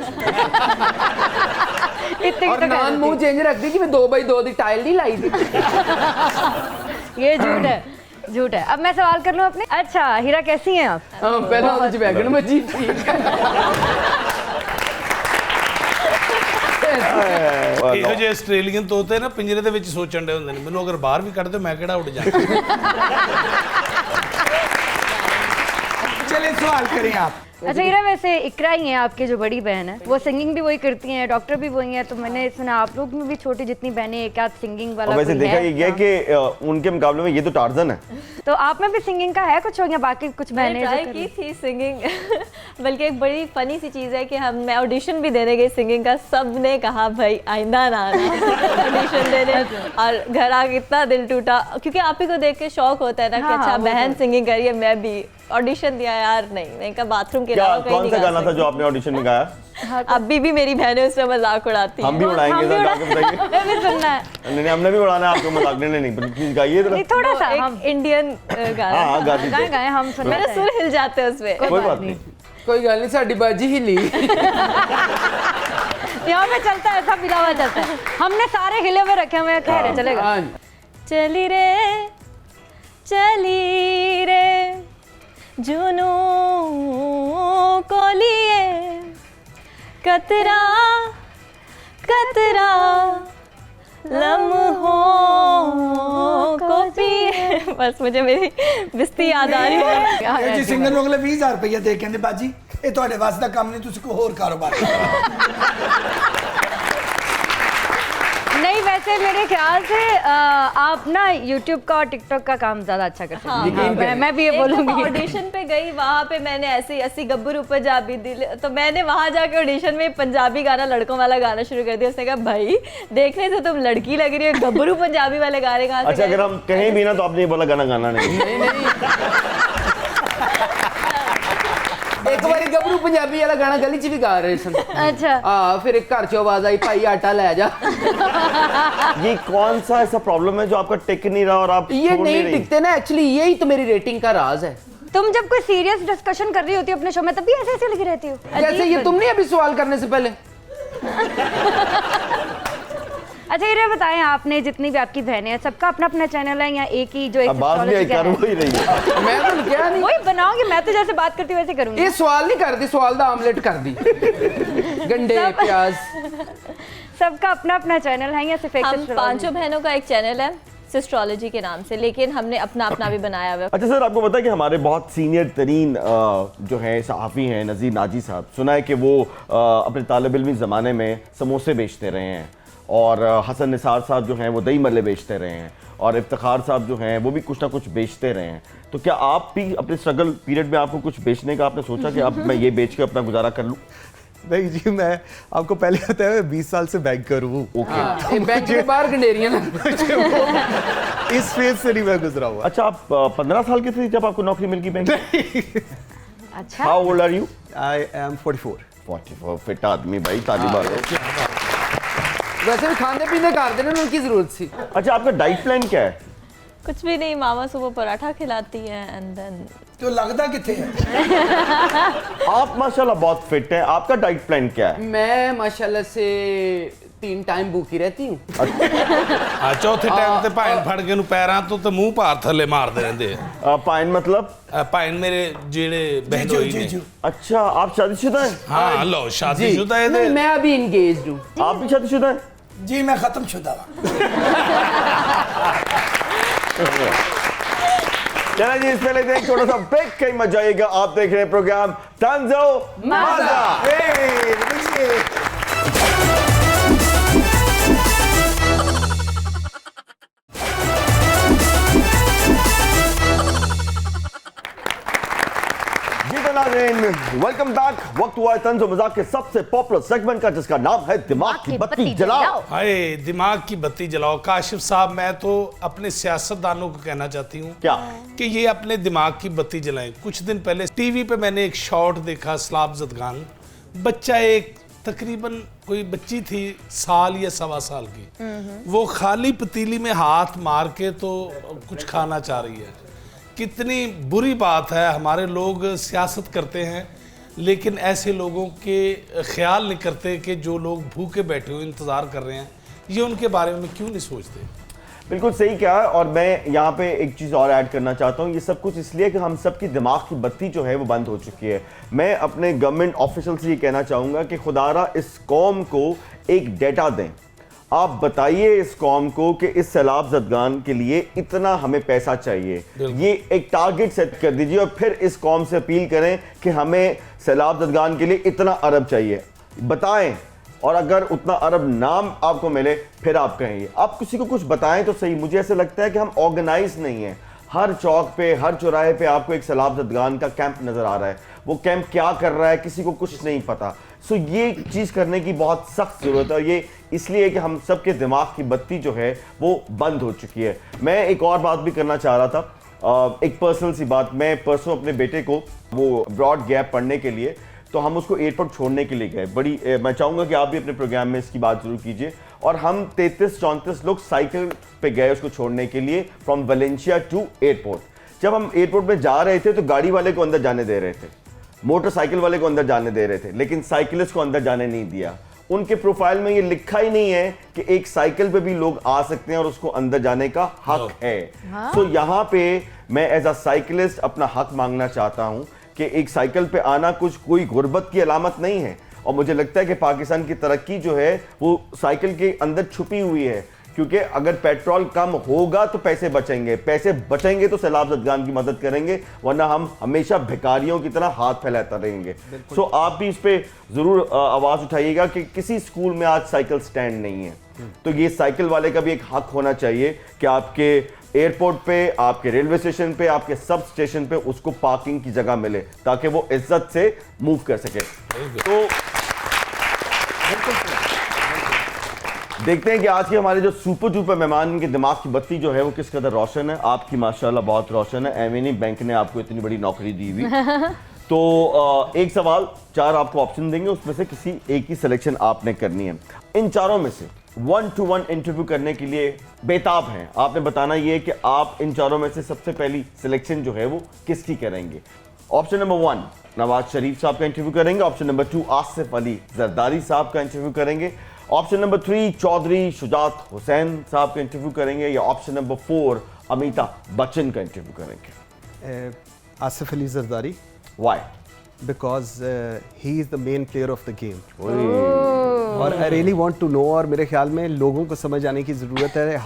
और नान मुंह चेंज रख दी कि मैं 2x2 दी टाइल नहीं लाई थी। ये झूठ है, झूठ है। अब मैं सवाल कर लूं अपने। अच्छा हीरा, कैसी हैं आप? हाँ, पहला मुझे बैगन में जी ठीक है। ਇਹੋ ਜਿਹੇ ਆਸਟ੍ਰੇਲੀਅਨ ਤੋਤੇ ਨਾ ਪਿੰਜਰੇ ਦੇ ਵਿੱਚ ਸੋਚਣ ਦੇ ਹੁੰਦੇ ਨੇ ਮੈਨੂੰ ਅਗਰ ਬਾਹਰ ਵੀ ਕੱਢ ਦਿਓ ਮੈਂ ਕਿਹੜਾ ਉੱਡ ਜਾਣਾ। चलिए सवाल करें आप। अच्छा हीरा, वैसे इकरा ही है आपके जो बड़ी बहन है, वो सिंगिंग भी वही करती हैं, डॉक्टर भी वही हैं, तो मैंने सुना आप लोग में भी छोटी जितनी बहनें एक आध सिंगिंग वाला वैसे कोई देखा है? ये गया कि उनके मुकाबले में ये तो टार्जन है। तो आप में भी सिंगिंग का है कुछ, हो या बाकी कुछ मैंने बहनें ट्राई जो की थी सिंगिंग बल्कि एक बड़ी फनी सी चीज़ है कि मैं ऑडिशन भी देने गई सिंगिंग का, सब ने कहा भाई आइंदा ना आना ऑडिशन देने, और घर आके इतना दिल टूटा क्योंकि आप ही को देख के शौक होता है ना कि हाँ, अच्छा वो बहन सिंगिंग करी है, मैं भी ऑडिशन दिया यार, नहीं मैंने कहा बाथरूम के क्या अलावा कहीं कौन नहीं सा गा गाना था जो आपने ऑडिशन में गाया? सकती। अभी भी मेरी बहनें उसमें मजाक उड़ाती हम भी हैं। उड़ाएंगे, हम भी गा के बताइए। हमें भी सुनना है। नहीं हमने भी उड़ाना है आपको मजाक, नहीं प्लीज गाइए जरा। नहीं, थोड़ा सा हम एक इंडियन गाना हाँ गा दीजिए। गाए गाए हम सुनना मेरे सुर हिल जाते हैं उसमें। कोई बात नहीं। कोई गल नहीं, साडी बाजी हिली। यहाँ पे चलता है, ऐसा मिला हुआ चलता है, हमने सारे हिले हुए रखे हुए हैं, कह रहे चलेगा। हाँ। चली रे जुनू को लिए कतरा कतरा लम्हों को पिए। बस मुझे मेरी बिस्ती याद आ रही है। ਇਹ ਜੀ ਸਿੰਗਰ ਨੂੰ ਅਗਲੇ 20,000 ਰੁਪਏ ਦੇ ਕਹਿੰਦੇ ਬਾਜੀ ਇਹ ਤੁਹਾਡੇ ਵਾਸ ਦਾ ਕੰਮ ਨਹੀਂ, ਤੁਸੀਂ ਕੋਈ ਹੋਰ ਕਾਰੋਬਾਰ ਕਰੋ। नहीं, वैसे मेरे ख्याल से आप ना YouTube का और TikTok का काम ज्यादा अच्छा करते हैं। यकीन मैं भी ये बोलूंगी। ऑडिशन पे गई, वहाँ पे मैंने ऐसे 80 गब्बरू पंजाबी दिल, तो मैंने वहाँ जाके ऑडिशन में पंजाबी गाना, लड़कों वाला गाना शुरू कर दिया। उसने कहा भाई देखने से तुम लड़की लग रही हो, गब्बरू पंजाबी वाले गाने कहाँ से अच्छा गए? अगर हम कहीं भी ना तो आपने ये बोला गाना गाना नहीं। एक बारी गबरू पंजाबी वाला गाना गली च भी गा रहे सन। अच्छा, हाँ, फिर एक घर चो आवाज आई भाई आटा ले जा। ये कौन सा ऐसा प्रॉब्लम है जो आपका टिक नहीं रहा और आप ये छोड़ नहीं रही? टिकते ना, एक्चुअली यही तो मेरी रेटिंग का राज है। तुम जब कोई सीरियस डिस्कशन कर रही होती हो अपने शो में तब भी ऐसे ऐसे लगी रहती हो। जैसे ये तुमने अभी सवाल करने से पहले। अच्छा ये बताएं, आपने जितनी भी आपकी बहनें हैं सबका अपना अपना चैनल है या एक ही जो एक अब बात भी astrology का कर है? वही रही है। मैं तो क्या नहीं, वही बनाओगे, मैं तो जैसे बात करती हूँ वैसे करूंगी। ये सवाल नहीं कर दी, सवाल दा आमलेट कर दी। गंडे प्याज। सबका अपना अपना चैनल है या सिर्फ एक हम astrology? पांचों बहनों का एक चैनल है सिस्ट्रोलॉजी के नाम से, लेकिन हमने अपना अपना भी बनाया हुआ है। अच्छा सर, आपको पता है कि हमारे बहुत सीनियर तरीन जो हैं सहाफ़ी हैं नज़ीर नाजी साहब, सुना है कि वो अपने तालिब इल्मी ज़माने में समोसे बेचते रहे हैं, और हसन निसार साहब जो हैं वो दही मल्ले बेचते रहे हैं, और इफ्तिखार साहब जो हैं वो भी कुछ ना कुछ बेचते रहे हैं। तो क्या आप भी अपने स्ट्रगल पीरियड में आपको कुछ बेचने का आपने सोचा कि अब मैं ये बेच के अपना गुजारा कर लूँ? नहीं जी, मैं आपको पहले बताया मैं 20 साल से बैंकर हूँ। हाँ, बैंक के बाहर गंडेरियां इस फेज से नहीं मैं गुजरा हुआ। अच्छा, आप 15 साल के थे जब आपको नौकरी मिल गई बैंक? अच्छा, how old are you? I am 44। 44। Fit आदमी भाई, तालिबान है। वैसे भी खाने पीने कर देने उनकी जरूरत थी। अच्छा, आपका डाइट प्लान क्या है? कुछ भी नहीं, मामा सुबह पराठा खिलाती है एंड देन तो लगता किथे है? आप माशाल्लाह बहुत फिट हैं, आपका डाइट प्लान क्या है? मैं माशाल्लाह से 3 टाइम भूखी रहती हूँ। ਆ ਚੌਥੇ ਟਾਈਮ ਤੇ ਭਾਇਨ ਫੜ ਕੇ ਨੂੰ ਪੈਰਾਂ ਤੋਂ ਤੇ ਮੂੰਹ ਭਾਰ ਥੱਲੇ ਮਾਰਦੇ ਰਹਿੰਦੇ पाइन मतलब? ਆ ਭਾਇਨ ਮੇਰੇ ਜਿਹੜੇ ਬਹਿਨੋਈ ਨੇ। अच्छा, आप शादीशुदा हैं? ਹਾਂ ਲਓ ਸ਼ਾਦੀशुदा नहीं, ਇਹਦੇ मैं अभी इंगेज्ड हूँ। आप भी शादीशुदा हैं? जी मैं खत्म शुदा चला जी, इसमें लेते हैं एक छोटा सा ब्रेक, कहीं मत जाइएगा। आप देख रहे हैं program Tanzo Mizah. Welcome back. वक्त हुआ है तंजो मजाक के सबसे पॉपुलर सेगमेंट का, जिसका नाम है दिमाग की बत्ती जलाओ। हाय दिमाग की बत्ती जलाओ। काशिफ साहब, मैं तो अपने सियासतदानों को कहना चाहती हूँ क्या? कि ये अपने दिमाग की बत्ती जलाएं। कुछ दिन पहले टीवी पे मैंने एक शॉट देखा, सलाब जदगान बच्चा, एक तकरीबन कोई बच्ची थी साल या सवा साल की, वो खाली पतीली में हाथ मार के तो कुछ खाना चाह रही है। कितनी बुरी बात है। हमारे लोग सियासत करते हैं लेकिन ऐसे लोगों के ख्याल नहीं करते कि जो लोग भूखे बैठे हुए इंतज़ार कर रहे हैं, ये उनके बारे में क्यों नहीं सोचते? बिल्कुल सही कहा। और मैं यहाँ पे एक चीज़ और ऐड करना चाहता हूँ, ये सब कुछ इसलिए कि हम सब की दिमाग की बत्ती जो है वो बंद हो चुकी है। मैं अपने गवर्नमेंट ऑफिशियल से ये कहना चाहूँगा कि खुदारा इस कौम को एक डेटा दें। आप बताइए इस कौम को कि इस सैलाब ज़दगान के लिए इतना हमें पैसा चाहिए, ये एक टारगेट सेट कर दीजिए और फिर इस कौम से अपील करें कि हमें सैलाब ज़दगान के लिए इतना अरब चाहिए, बताएं। और अगर उतना अरब नाम आपको मिले फिर आप कहेंगे। आप किसी को कुछ बताएं तो सही। मुझे ऐसा लगता है कि हम ऑर्गेनाइज नहीं हैं। हर चौक पे, हर चौराहे पे आपको एक सैलाब ज़दगान का कैंप नज़र आ रहा है। वो कैंप क्या कर रहा है किसी को कुछ नहीं पता। सो ये चीज़ करने की बहुत सख्त ज़रूरत है, और ये इसलिए कि हम सब के दिमाग की बत्ती जो है वो बंद हो चुकी है। मैं एक और बात भी करना चाह रहा था, एक पर्सनल सी बात। मैं परसों अपने बेटे को वो अब्रॉड गया पढ़ने के लिए, तो हम उसको एयरपोर्ट छोड़ने के लिए गए। मैं चाहूँगा कि आप भी अपने प्रोग्राम में इसकी बात जरूर कीजिए। और हम 33-34 लोग साइकिल पे गए उसको छोड़ने के लिए फ्रॉम वेलेंशिया टू एयरपोर्ट। जब हम एयरपोर्ट में जा रहे थे तो गाड़ी वाले को अंदर जाने दे रहे थे, मोटरसाइकिल वाले को अंदर जाने दे रहे थे, लेकिन साइकिलिस्ट को अंदर जाने नहीं दिया। उनके प्रोफाइल में ये लिखा ही नहीं है कि एक साइकिल पे भी लोग आ सकते हैं और उसको अंदर जाने का हक है। सो यहाँ पे मैं एज अ साइकिलिस्ट अपना हक मांगना चाहता हूँ कि एक साइकिल पे आना कोई गुर्बत की अलामत नहीं है। और मुझे लगता है कि पाकिस्तान की तरक्की जो है वो साइकिल के अंदर छुपी हुई है, क्योंकि अगर पेट्रोल कम होगा तो पैसे बचेंगे तो सैलाब ज़दगान की मदद करेंगे, वरना हम हमेशा भिखारियों की तरह हाथ फैलाते रहेंगे। सो आप भी इस पे ज़रूर आवाज़ उठाइएगा कि किसी स्कूल में आज साइकिल स्टैंड नहीं है, तो ये साइकिल वाले का भी एक हक होना चाहिए कि आपके एयरपोर्ट पे, आपके रेलवे स्टेशन पे, आपके सब स्टेशन पे उसको पार्किंग की जगह मिले ताकि वो इज्जत से मूव कर सके। तो देखते हैं कि आज के हमारे जो सुपर डुपर मेहमान, इनके दिमाग की बत्ती जो है वो किस कदर रोशन है। आपकी माशाल्लाह बहुत रोशन है। एमएनई बैंक ने आपको इतनी बड़ी नौकरी दी हुई। तो एक सवाल, 4 आपको ऑप्शन देंगे, उसमें से किसी एक की सिलेक्शन आपने करनी है। इन चारों में से 1-to-1 इंटरव्यू करने के लिए बेताब हैं। आपने बताना ये कि आप इन चारों में से सबसे पहली सिलेक्शन जो है वो किसकी करेंगे। ऑप्शन नंबर 1 नवाज शरीफ साहब का इंटरव्यू करेंगे। ऑप्शन नंबर 2 आसिफ अली जरदारी साहब का इंटरव्यू करेंगे। ऑप्शन नंबर 3 चौधरी शुजात हुसैन साहब का इंटरव्यू करेंगे, या ऑप्शन नंबर 4 अमिताभ बच्चन का इंटरव्यू करेंगे। Asif Ali Zardari. Why? Because he is the main player of the game. और I really want to know, और मेरे ख्याल में लोगों को समझ आने की ज़रूरत है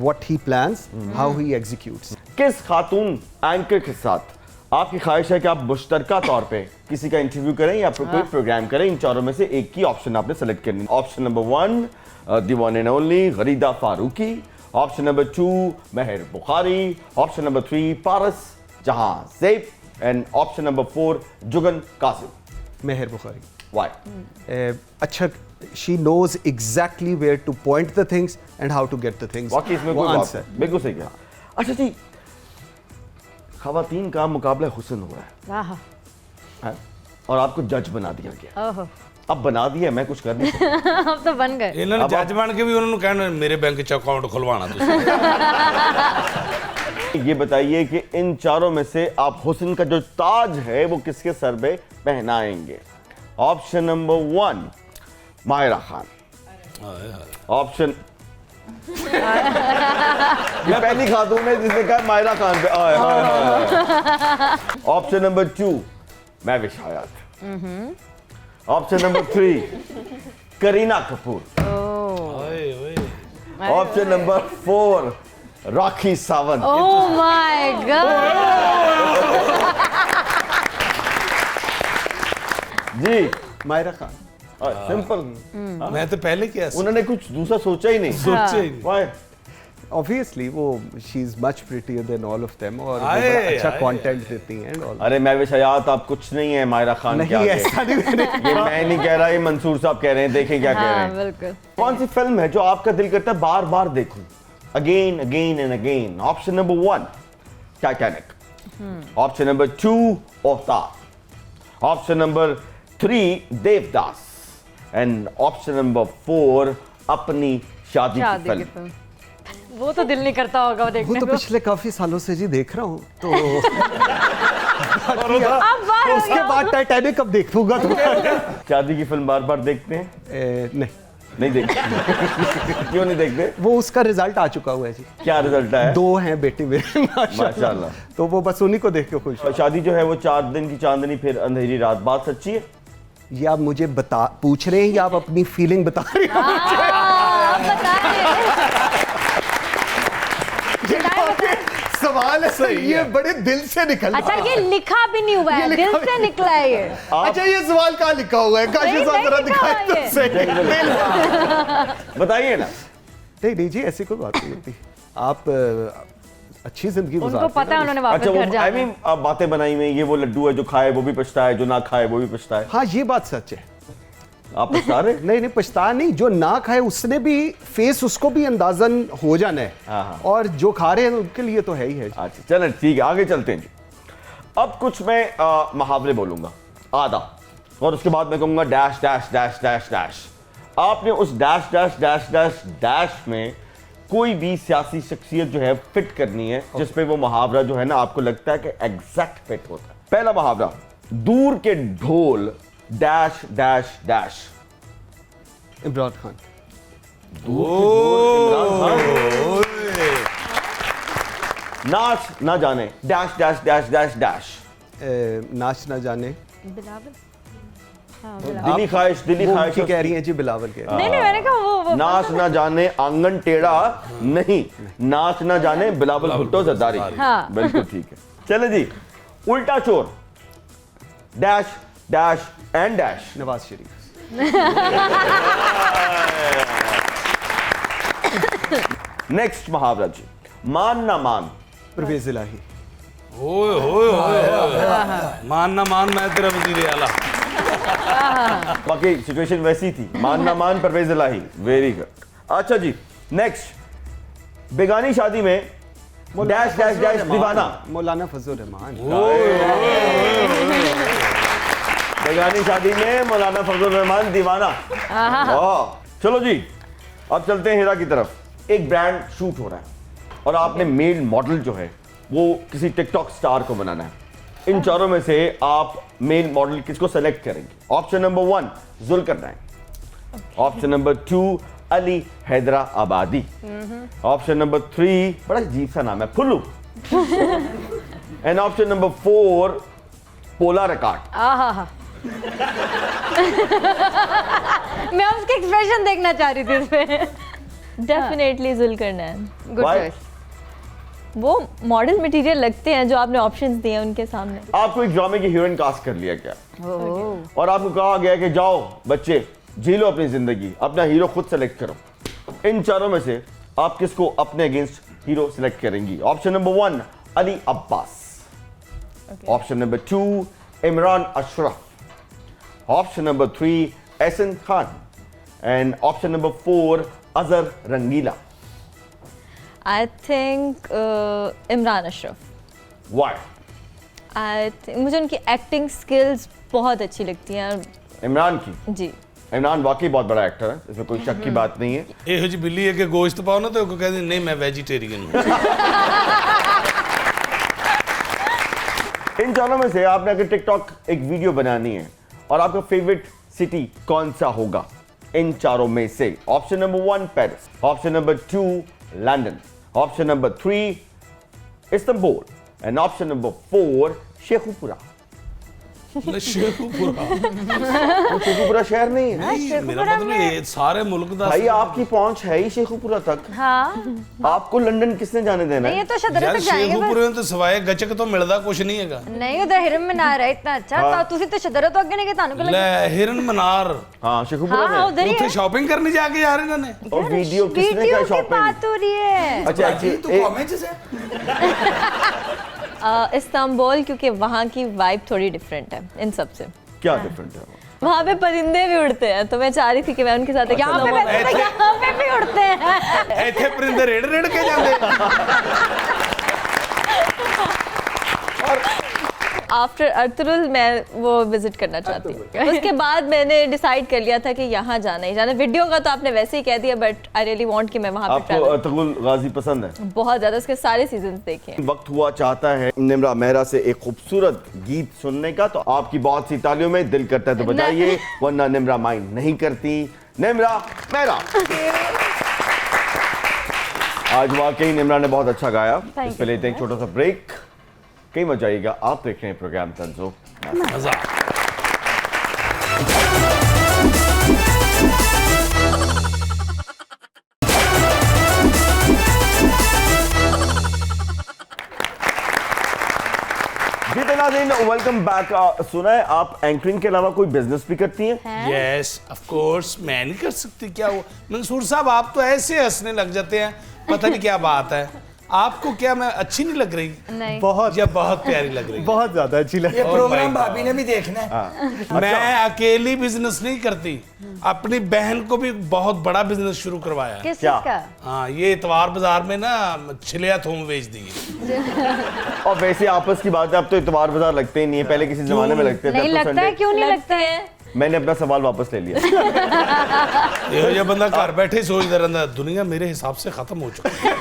what he plans, how he executes. किस खातून एंकर के साथ आपकी ख्वाहिश है कि आप मुश्तरका तौर पे किसी का इंटरव्यू करें या कोई प्रोग्राम करें? इन चारों में से एक की ऑप्शन आपने सेलेक्ट करनी है। Option number 1 the one and only Gharida Farooqui. Option number 2 Mehar Bukhari. Option number 3 Paras Jahanzeb. And option number 4 Jugan Kasim. Mehar Bukhari. Why? अच्छा, she knows exactly where to point the things and how to get the things. वाकई इसमें कोई आंसर बिल्कुल सही कहा। अच्छा जी, खवातीन का मुकाबला हुस्न हुआ है, हाँ? और आपको जज बना दिया गया। अब बना दिया, मैं कुछ कर नहीं सकता। अब तो बन गए। इन्होंने जज बन के भी उन्होंने कहना मेरे बैंक च अकाउंट खुलवाना तुसीं। ये बताइए कि इन चारों में से आप हुस्न का जो ताज है वो किसके सर पे पहनाएंगे? Option number 1 Mahira Khan. Option ये पहली खातून है जिसने कहा माहिरा खान पे। Option number 2 Mehwish Hayat. Option number 3 Kareena Kapoor. Option number 4 Rakhi Sawant. Oh my God. जी माहिरा खान। सिंपल। मैं तो पहले किया उन्होंने कुछ दूसरा सोचा ही नहीं। सोचा ही नहीं। Why? Obviously वो she is much prettier than all of them, और वो आए, बड़ा अच्छा आए। कंटेंट देती हैं and all. अरे महविश हयात आप कुछ नहीं है माहिरा खान नहीं, के आगे। ऐसा नहीं मैंने ये मैं नहीं कह रहा, ये मंसूर साहब कह रहे हैं। देखें क्या कह रहे हैं। बिल्कुल। कौन सी फिल्म है जो आपका दिल करता है बार बार देखूं, again again and again? Option number 1 Titanic. Option number 2 अवतार। Option number 3 Devdas. And option number 4 अपनी शादी की फिल्म। वो तो दिल नहीं करता होगा वो वो देखने तो को। पिछले काफी सालों से जी देख रहा हूँ, तो अब बार उसके बाद टाइटैनिक अब देखूंगा तो। शादी की फिल्म बार बार देखते हैं? नहीं। नहीं देखते क्यों नहीं देखते? वो उसका रिजल्ट आ चुका हुआ है जी। क्या रिजल्ट आया? 2 हैं बेटे मेरे माशाल्लाह। तो वो बस उन्हीं को देख के खुश। शादी जो है वो 4 दिन की चांदनी फिर अंधेरी रात, बात सच्ची है? ये आप मुझे पूछ रहे हैं या आप अपनी फीलिंग बता रहे हैं? सवाल है सही, ये बड़े दिल से निकल अच्छा ये लिखा भी नहीं हुआ है, दिल से निकला है ये। अच्छा ये सवाल कहाँ लिखा हुआ है? काशी साहब जरा दिखाएं तो सही। बताइए ना। नहीं जी, ऐसी कोई बात नहीं होती। आप अच्छी जिंदगी उनको गुजारते पता है उन्होंने वापस अच्छा, घर वो जाना है। आप बातें बनाई हुई, ये वो लड्डू है जो खाए वो भी पछताए, जो ना खाए वो भी पछताए। हाँ ये बात सच है। आप पछता रहे? नहीं पछता नहीं, जो ना खाए उसने भी फेस उसको भी अंदाजन हो जाना है। हाँ। और जो खा रहे हैं उनके लिए तो है ही है। अच्छा चलो ठीक है, आगे चलते हैं जी। अब कुछ मैं मुहावरे बोलूंगा आधा, और उसके बाद मैं कहूंगा dash dash dash dash dash. आपने उस dash dash dash dash dash में कोई भी सियासी शख्सियत जो है फिट करनी है, जिसपे वो मुहावरा जो है ना आपको लगता है कि एग्जैक्ट फिट होता है। पहला मुहावरा, दूर के ढोल dash dash dash. Imran Khan. नाच ना जाने dash dash dash dash dash. नाच ना जाने दिली ख्वाहिश की कह रही हैं जी, बिलावल कह रही हैं। नहीं मैंने कहा वो नाच ना जाने आंगन टेढ़ा नहीं, नाच ना जाने बिलावल भुट्टो जरदारी। हाँ। बिल्कुल ठीक है। चले जी, उल्टा चोर dash dash and dash. Nawaz Sharif. Next मुहावरा जी, मान ना मान परवेज इलाही। ओए होए होए मान ना मान मैं तेरा वजीर आला। बाकी सिचुएशन वैसी थी, मान ना मान परवेज इलाही। Very good. अच्छा जी, नेक्स्ट, बेगानी शादी में डैश डैश डैश दीवाना। मौलाना फजल रहमान। बेगानी शादी में मौलाना फजल रहमान दीवाना। चलो जी, अब चलते हैं हीरा की तरफ। एक ब्रांड शूट हो रहा है और आपने मेल मॉडल जो है वो किसी टिकटॉक स्टार को बनाना है। इन चारों में से आप मेल मॉडल किसको सेलेक्ट करेंगे? Option number 1 Zulqarnain, option number 2 Ali Hyderabadi, option number 3 बड़ा अजीब सा नाम है फुल्लू, एंड ऑप्शन नंबर 4 पोला रिकॉर्ड। मैं उसके एक्सप्रेशन देखना चाह रही थी उसपे। Definitely Zulqarnain. Good Why? Choice. वो मॉडल मटेरियल लगते हैं जो आपने ऑप्शंस दिए उनके सामने। आपको एक ड्रामे की हीरोइन कास्ट कर लिया गया और आपको कहा गया कि जाओ बच्चे जी लो अपनी जिंदगी, अपना हीरो खुद सेलेक्ट करो। इन चारों में से आप किसको अपने अगेंस्ट हीरो सेलेक्ट करेंगी? Option number 1 Ali Abbas, option number 2 Imran Ashraf, option number 3 Ehsan Khan, and option number 4 Azhar Rangeela. I think Imran Ashraf. Why? मुझे उनकी एक्टिंग स्किल्स बहुत अच्छी लगती हैं। इमरान की? जी। इमरान वाकई बहुत बड़ा एक्टर है, इसमें कोई शक की बात नहीं है। ਇਹੋ ਜੀ ਬਿੱਲੀ ਹੈ ਕਿ ਗੋਸ਼ਤ ਪਾਓ ਨਾ ਤੇ ਉਹ ਕਹਿੰਦੀ ਨਹੀਂ ਮੈਂ ਵੈਜੀਟੇਰੀਅਨ हूं। इन चारों में से आपने अगर टिकटॉक एक वीडियो बनानी है और आपका फेवरेट सिटी कौन सा होगा इन चारों में से? Option number 1 Paris, option number 2 London, option number 3 Istanbul, and option number 4 Sheikhupura. Sheikhupura वो शेखुपुरा शहर नहीं है मेरा मतलब ये सारे मुल्क दा भाई, आपकी पहुंच है ही शेखुपुरा तक। हाँ आपको लंदन किसने जाने देना नहीं, है? ये तो शदरत यार तक जाएंगे बस। शेखुपुरे तो सिवाय गचक तो मिलदा कुछ नहीं हैगा। नहीं उधर हिरन मनार है इतना अच्छा। तो तुसी तो शदरत तो अगे नहीं गए, तानु को लगे। ਲੈ ਹਿਰਨ ਮਨਾਰ हाँ शेखुपुरा हाँ में। उधर ही ਉੱਥੇ है। ਸ਼ਾਪਿੰਗ ਕਰਨੀ ਜਾ ਕੇ ਯਾਰ ਇਹਨਾਂ ਨੇ। और वीडियो किसने वीडियो क्या की शॉपिंग? बात हो रही है। अच्छा तू कमेंट्स से इस्तांबुल, क्योंकि वहाँ की वाइब थोड़ी डिफरेंट है इन सब से। क्या डिफरेंट है? वहाँ पे परिंदे भी उड़ते हैं, तो मैं चाह रही थी कि मैं उनके साथ एक यहाँ पे snowball- वैसे तो यहाँ पे भी उड़ते हैं। ਇੱਥੇ ਪਰਿੰਦੇ ਰੇੜ ਰੇੜ ਕੇ ਜਾਂਦੇ। आफ्टर अर्तुरुल मैं वो विजिट करना चाहती हूँ। उसके बाद मैंने डिसाइड कर लिया था कि यहाँ जाना ही जाना। वीडियो का तो आपने वैसे ही कह दिया, बट आई रियली वांट कि मैं वहाँ पे आपको ट्रैवल। अर्तुगरुल गाजी पसंद है? बहुत ज्यादा, उसके सारे सीजन्स देखे हैं। वक्त हुआ चाहता है निम्रा मेहरा से एक खूबसूरत गीत सुनने का, तो आपकी बहुत सी तालियों में दिल करता है तो बजाइए, वरना निम्रा माइंड नहीं करती। निम्रा मेहरा। आज वाकई निम्रा ने बहुत अच्छा गाया। Thank इस पे you, लेते हैं एक छोटा सा ब्रेक। कई मजा आएगा। आप देख रहे हैं प्रोग्राम तंजो। मजा। जी तो नाज़रीन, वेलकम बैक। सुना है आप एंकरिंग के अलावा कोई बिजनेस भी करती हैं? यस ऑफ कोर्स, मैं नहीं कर सकती क्या? वो मंसूर साहब आप तो ऐसे हंसने लग जाते हैं, पता नहीं क्या बात है। आपको क्या मैं अच्छी नहीं लग रही? नहीं बहुत या बहुत प्यारी लग रही? बहुत ज्यादा अच्छी लगी। ये Oh प्रोग्राम my भाभी ने भी देखना है। मैं अकेली बिजनेस नहीं करती, अपनी बहन को भी बहुत बड़ा बिजनेस शुरू करवाया है। किस क्या? चीज का? हाँ, ये इतवार बाजार में ना छिलिया थोम बेच दी है। और वैसे आपस की बात है, अब तो इतवार बाजार लगते ही नहीं है, पहले किसी जमाने में लगते थे। नहीं अब तो लगता है, संडे- क्यों नहीं लगते लगता है? हैं। मैंने अपना सवाल वापस ले लिया। ये बंदा घर बैठे ही सोचता रहता है, दुनिया मेरे हिसाब से खत्म हो चुकी है।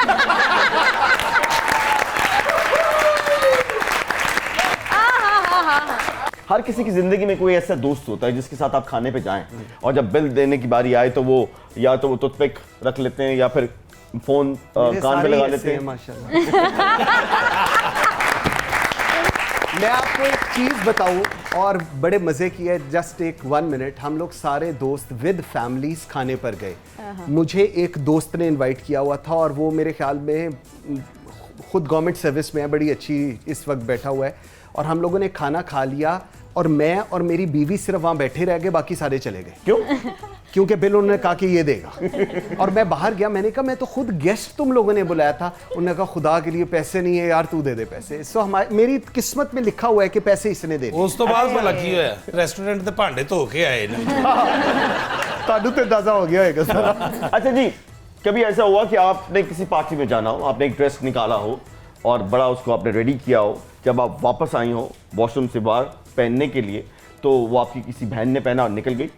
हर किसी की जिंदगी में कोई ऐसा दोस्त होता है जिसके साथ आप खाने पे जाएं और जब बिल देने की बारी आए तो वो या तो वो टूथपिक रख लेते हैं या फिर फोन कान पे लगा लेते हैं। माशाल्लाह। मैं आपको एक चीज बताऊं और बड़े मजे की है। जस्ट एक 1 मिनट, हम लोग सारे दोस्त विद फैमिलीज खाने पर गए। मुझे एक दोस्त ने इनवाइट किया हुआ था और वो मेरे ख्याल में खुद गवर्नमेंट सर्विस में है, बड़ी अच्छी इस वक्त बैठा हुआ है। और हम लोगों ने खाना खा लिया और मैं और मेरी बीवी सिर्फ वहाँ बैठे रह गए, बाकी सारे चले गए। क्यों? क्योंकि बिल उन्होंने कहा कि ये देगा। और मैं बाहर गया, मैंने कहा मैं तो खुद गेस्ट तुम लोगों ने बुलाया था। उन्होंने कहा खुदा के लिए पैसे नहीं है यार, तू दे दे पैसे। सो मेरी किस्मत में लिखा हुआ है कि पैसे इसने दे दिए। उस तो बाद भला की होया, रेस्टोरेंट ਦੇ ਭਾਂਡੇ ਧੋ ਕੇ ਆਏ ਨੇ। ताडू तो अंदाजा हो गया होगा सारा। अच्छा जी, कभी ऐसा हुआ कि आपने किसी पार्टी में जाना हो, आपने एक ड्रेस निकाला हो और बड़ा उसको आपने रेडी किया हो, जब आप वापस आई हो वॉशरूम से बाहर पहनने के लिए तो वो आपकी किसी बहन ने पहना और निकल गई?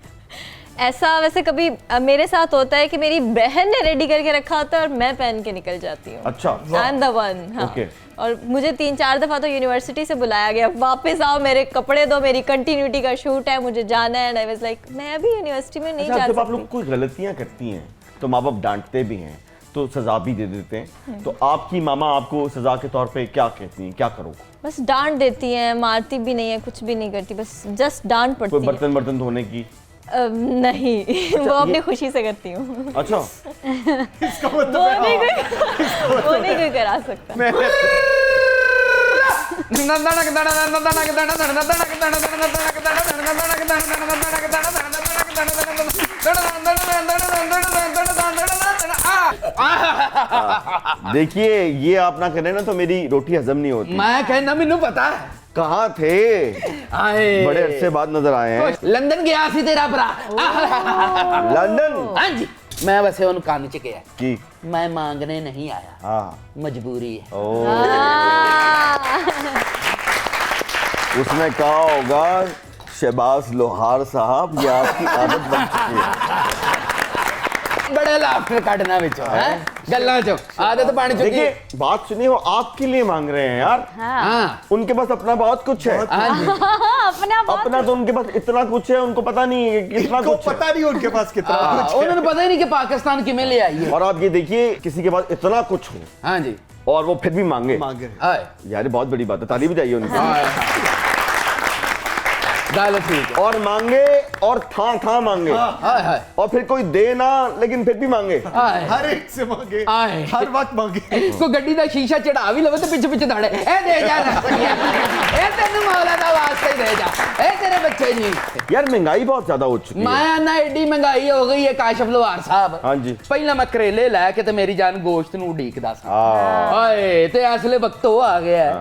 ऐसा वैसे कभी मेरे साथ होता है कि मेरी बहन ने रेडी करके रखा होता है और मैं पहन के निकल जाती हूँ। अच्छा, आई एम द वन। हाँ। Okay. और मुझे 3-4 दफा तो यूनिवर्सिटी से बुलाया गया, वापस आओ, मेरे कपड़े दो, मेरी कंटिन्यूटी का शूट है, मुझे जाना है। एंड आई वाज लाइक मैं अभी यूनिवर्सिटी में नहीं अच्छा, जा जब आप सकती। लोग कोई गलतियां करती हैं तो माँ बाप डांटते भी हैं तो सजा भी दे देते हैं, तो आपकी मामा आपको सजा के तौर पे क्या कहती हैं, क्या करो? बस डांट देती हैं, मारती भी नहीं है, कुछ भी नहीं करती, बस जस्ट डांट कोई पड़ती है। बर्तन धोने की? नहीं वो अपनी खुशी से करती हूँ। अच्छा, वो नहीं कोई करा सकता। देखिए ये आप ना करें ना तो मेरी रोटी हजम नहीं होती। मैं कहना मैनू पता है। कहाँ थे? आए बड़े अरसे बाद नजर आए हैं। लंदन गया सी तेरा भरा। लंदन? हाँ जी, मैं वैसे उन कान च गया की? मैं मांगने नहीं आया, हाँ। मजबूरी है। उसने कहा होगा शहबाज लोहार साहब ये आपकी आदत बन चुकी है। बड़े लाफ्टर काटना विचो हैं गल्लां चो आदत बन चुकी। देखिए बात सुनिए, वो आपके लिए मांग रहे हैं यार। हाँ उनके पास अपना बहुत कुछ है। हाँ जी। अपना तो उनके पास इतना कुछ है, उनको पता नहीं है कि कितना इनको कुछ है। पता नहीं उनके पास कितना कुछ है। उन्होंने पता ही नहीं कि पाकिस्तान किमें ले आई है। और आप ये देखिए किसी के पास इतना कुछ हो हाँ जी, और वो फिर भी मांगे, मांग रहे। आए यार ये बहुत बड़ी बात है, ताली बजाइए उनकी। गाल ठीक है। और मांगे और था मांगे, हाय हाय और फिर कोई दे ना लेकिन फिर भी मांगे। हाय हर एक से मांगे, आए हर वक्त मांगे। इसको गड्डी दा शीशा चढ़ा भी लवे तो पीछे पीछे दौड़े, ए दे जा ना ए तेनू मौला दा वास्ते दे जा, ए तेरे बच्चे जी। यार महंगाई बहुत ज्यादा हो चुकी है। मैं ना एडी महंगाई हो गई है काशिफ लोहार साहब। हाँ जी। पहला मैं करेले लैके ते मेरी जान गोश्त नू उड़ीकदा सा। हाँ। हाय ते असले वक्त हो आ गया है,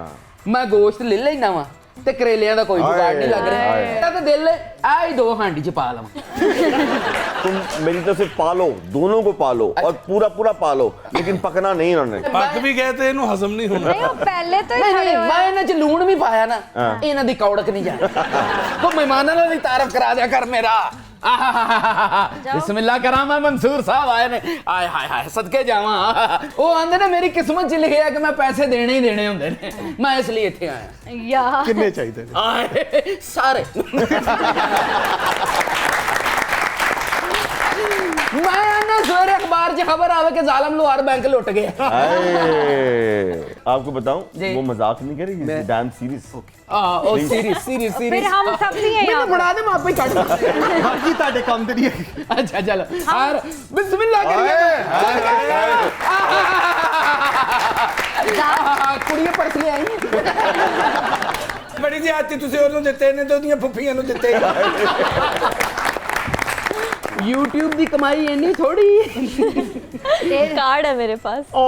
मैं गोश्त ले लेना वा ते करेलियां दा कोई जुगाड़ नहीं लग रहा है। मेरा तो दिल आई 2 हांडी च पा लवां। तुम मेरी तरफ से पालो, दोनों को पालो और पूरा पालो, लेकिन पकना नहीं इन्होंने। पक भी गए थे, इन्हों हजम नहीं होना। नहीं वो पहले तो नहीं ही नहीं, मैं इन्हां च लूण भी पाया ना, हाँ। इन्हां दी कौड़क नहीं जाती। तो मेहमानां नाल भी तारफ करा दिया कर मेरा। बिस्मिल्लाह करा, मैं मंसूर साहब आए ने, आय हाय हाय सदके जावां। वो आंदे ने मेरी किस्मत च लिखिया कि मैं पैसे देने ही देने हुंदे ने, मैं इसलिए इत्थे आया। या कितने चाहिए? आए सारे मैं ना सवेरे अखबार च खबर आवे कि जालम लोहार बैंक लुट गया। आपको बताऊं जी। वो मजाक नहीं करेगी, डैम सीरियस। ओ सीरीज सीरीज फिर सीरीज हम सब भी हैं यहाँ बना दे मां पे काट बाकी ताड़े काम ते नहीं है। अच्छा चलो और बिस्मिल्लाह करिए कुड़ियां पर्स ले आई बड़ी ज्यादती ਤੁਸੀਂ ਉਹਨੂੰ ਦਿੱਤੇ ਨੇ ਤੇ ਉਹਦੀਆਂ ਫੁੱਫੀਆਂ ਨੂੰ ਦਿੱਤੇ YouTube की कमाई इतनी थोड़ी कार्ड है मेरे पास, ओ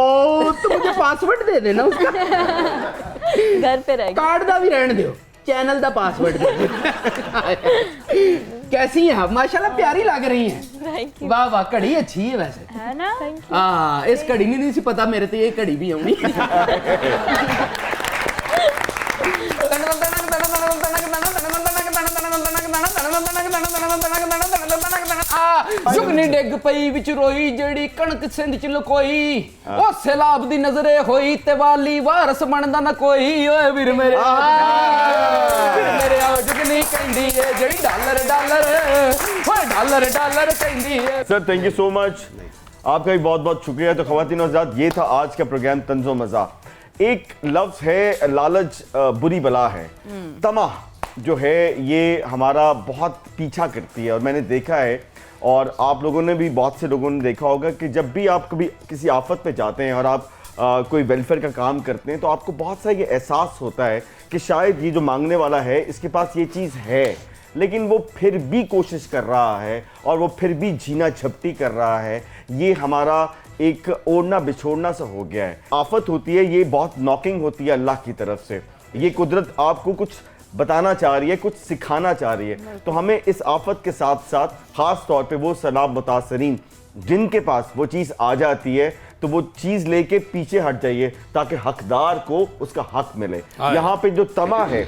तो मुझे पासवर्ड दे देना उसका घर पे रहेगा। कार्ड का भी रहने दो, चैनल का पासवर्ड दे दो। कैसी हैं आप? माशाल्लाह प्यारी लग रही हैं। Thank you. वाह वाह घड़ी अच्छी है वैसे। है ना? हाँ इस घड़ी नहीं सी पता मेरे तो ये घड़ी भी आउनी। जुगनी डिग पई विच रोई जेड़ी कणक सिंध च लकोई ओ सैलाब दी नजरे होई ते वाली वारस बनदा ना कोई ओए वीर मेरे वीर मेरे आ जुगनी कहंदी है जेड़ी डॉलर डॉलर ओए डॉलर डॉलर कहंदी है। Sir thank you so much, आपका भी बहुत बहुत शुक्रिया। तो ख़वातीन और हज़रात, ये था आज का प्रोग्राम तंज़ो मज़ा। एक लफ्ज़ है लालच, बुरी बला है। तमा जो है ये हमारा बहुत पीछा करती है, और मैंने देखा है और आप लोगों ने भी, बहुत से लोगों ने देखा होगा कि जब भी आप कभी किसी आफत पे जाते हैं और आप कोई वेलफेयर का काम करते हैं तो आपको बहुत सा ये एहसास होता है कि शायद ये जो मांगने वाला है इसके पास ये चीज़ है, लेकिन वो फिर भी कोशिश कर रहा है और वो फिर भी जीना झपटी कर रहा है। ये हमारा एक ओढ़ना बिछोड़ना सा हो गया है। आफत होती है, ये बहुत नॉकिंग होती है अल्लाह की तरफ से। ये कुदरत आपको कुछ बताना चाह रही है, कुछ सिखाना चाह रही है। तो हमें इस आफत के साथ साथ ख़ास तौर पे वो सलाब मुतासरीन जिनके पास वो चीज़ आ जाती है तो वो चीज़ लेके पीछे हट जाइए ताकि हकदार को उसका हक मिले। यहाँ पे जो तमा है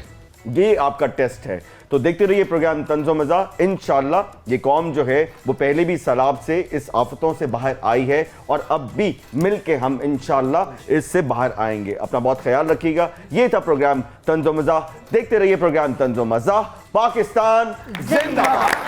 ये आपका टेस्ट है। तो देखते रहिए प्रोग्राम तंज़ो मज़ा। इंशाअल्लाह ये कौम जो है वो पहले भी सैलाब से, इस आफतों से बाहर आई है और अब भी मिल के हम इंशाअल्लाह इससे बाहर आएंगे। अपना बहुत ख्याल रखिएगा। ये था प्रोग्राम तंज़ो मज़ा। देखते रहिए प्रोग्राम तंज़ो मज़ा। पाकिस्तान जिंदाबाद।